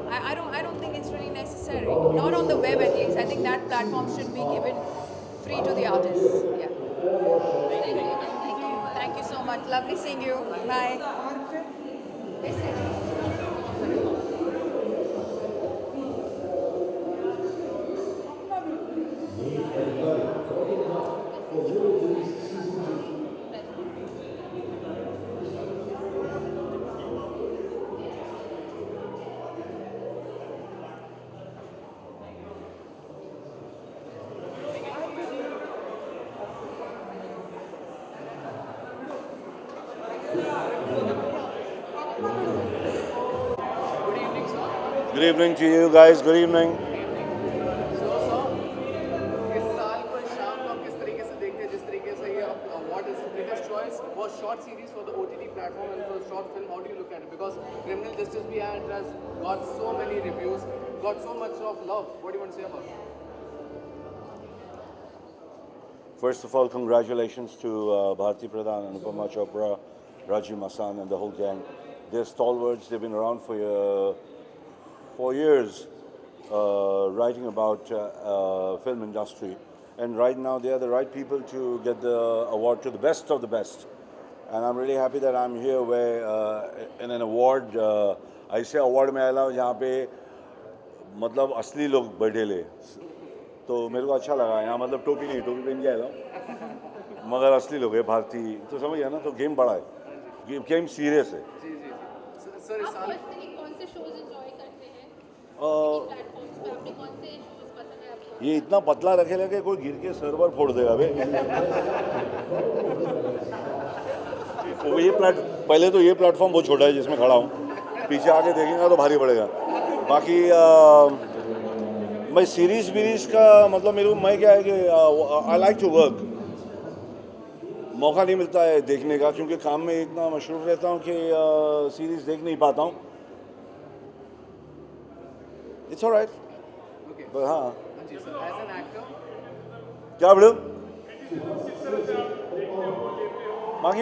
I don't think it's really necessary. Not on the web, at least. I think that platform should be given free to the artists. Yeah. Thank you so much. Lovely seeing you. Bye. Thank you. Good evening to you guys. Good evening. इस साल पर शाम को आप किस तरीके से देखते हैं जिस तरीके से ये award is British choice for short series for the OTT platform and for short film? How do you look at it? Because Criminal Justice Behind has got so many reviews, got so much of love. What do you want to say about it? First of all, congratulations to Bharti Pradhan, Anupama Chopra, Rajiv Masan and the whole gang. They're stalwarts. They've been around for years writing about film industry. And right now they are the right people to get the award to the best of the best. And I'm really happy that I'm here where in an award, ऐसे award में आया जहाँ पे मतलब असली लोग बैठे ले तो मेरे को अच्छा लगा यहाँ मतलब टोपी पहन के आया मगर असली लोग है भारती तो समझ गया ना तो गेम बड़ा है गेम सीरियस है सर इस साल ये इतना पतला रखे लगे कोई गिर के सर्वर फोड़ देगा बे ये पहले तो ये प्लेटफॉर्म बहुत छोटा है जिसमें खड़ा हूँ पीछे आके देखेंगे तो भारी पड़ेगा बाकी मैं सीरीज का मतलब मेरे को मैं क्या है कि आई लाइक टू वर्क मौका नहीं मिलता है देखने का क्योंकि काम में इतना मशरूफ रहता हूँ कि सीरीज देख नहीं पाता हूँ इट्स ऑलराइट हाँ क्या बोलो बाकी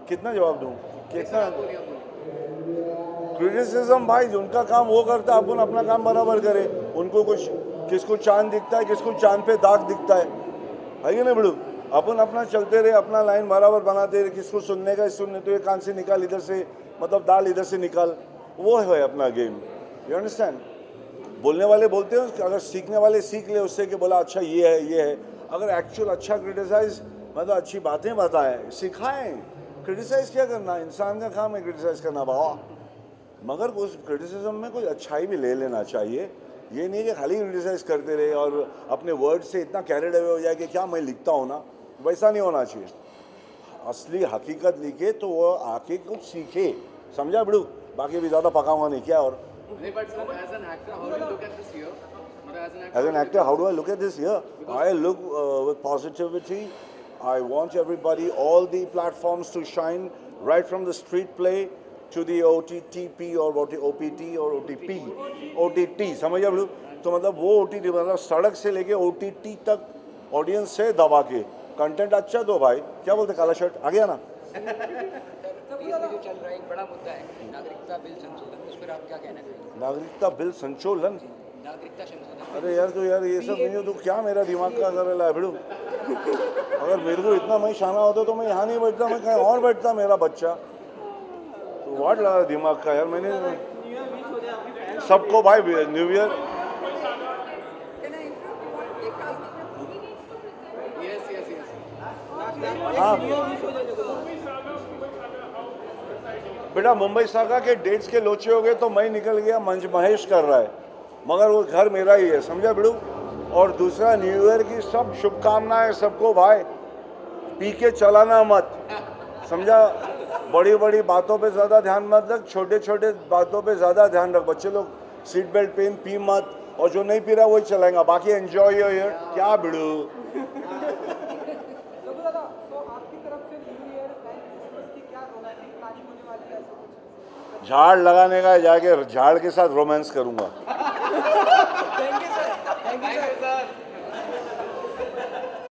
कितना जवाब दूँ कितना क्रिटिसिज्म भाई उनका काम वो करता है अपन अपना काम बराबर करे उनको कुछ किसको चांद दिखता है किसको चांद पे दाग दिखता है कि नहीं बड़ू अपन अपना चलते रहे अपना लाइन बराबर बनाते रहे किसको सुनने का सुनने तो ये कान से निकाल इधर से मतलब दाल इधर से निकाल वो है अपना गेम यू अंडरस्टैंड बोलने वाले बोलते हैं अगर सीखने वाले सीख ले उससे कि बोला अच्छा ये है अगर एक्चुअल अच्छा क्रिटिसाइज मतलब अच्छी बातें बताएं सिखाएं क्रिटिसाइज क्या करना इंसान का काम है क्रिटिसाइज करना बाबा मगर उस क्रिटिसिज्म में कुछ अच्छाई भी ले लेना चाहिए ये नहीं कि खाली क्रिटिसाइज करते रहे और अपने वर्ड से इतना कैरिड अवे हो जाए कि क्या मैं लिखता हूँ ना वैसा नहीं होना चाहिए असली हकीकत लिखे तो वो आके कुछ सीखे समझा बड़ू बाकी भी ज़्यादा पकाऊंगा नहीं क्या और As an actor, how do I look at this year? I look with positivity. I want everybody, all the platforms to shine, right from the street play to the OTTP or OPT or OTP, OTT. समझ बोलूँ तो मतलब वो OTT मतलब सड़क से लेके OTT तक ऑडियंस से दबा के कंटेंट अच्छा दो भाई क्या बोलते काला शर्ट आ गया ना जो चल रहा है एक बड़ा मुद्दा है नागरिकता बिल संशोधन उस पर आप क्या कहना चाहेंगे नागरिकता बिल संशोधन नागरिकता संशोधन अरे यार तो यार ये सब नहीं हो तो क्या मेरा दिमाग का कर रहा है भिड़ू अगर मेरे को इतना मैं शाना होता तो मैं यहाँ नहीं बैठता मैं कहीं और बैठता मेरा बच्चा तो वाट लगा दिमाग का यार मैंने सबको भाई न्यू ईयर हाँ बेटा मुंबई सागा के डेट्स के लोचे हो गए तो मैं निकल गया मंच महेश कर रहा है मगर वो घर मेरा ही है समझा बिड़ू और दूसरा न्यू ईयर की सब शुभकामनाएं सबको भाई पी के चलाना मत समझा बड़ी बड़ी बातों पे ज़्यादा ध्यान मत रख छोटे छोटे बातों पे ज़्यादा ध्यान रख बच्चे लोग सीट बेल्ट पेन पी मत और जो नहीं पी रहा वही चलाएगा बाकी एंजॉय योर ईयर क्या बिड़ू झाड़ लगाने का जाके झाड़ के साथ रोमांस करूंगा थैंक यू सर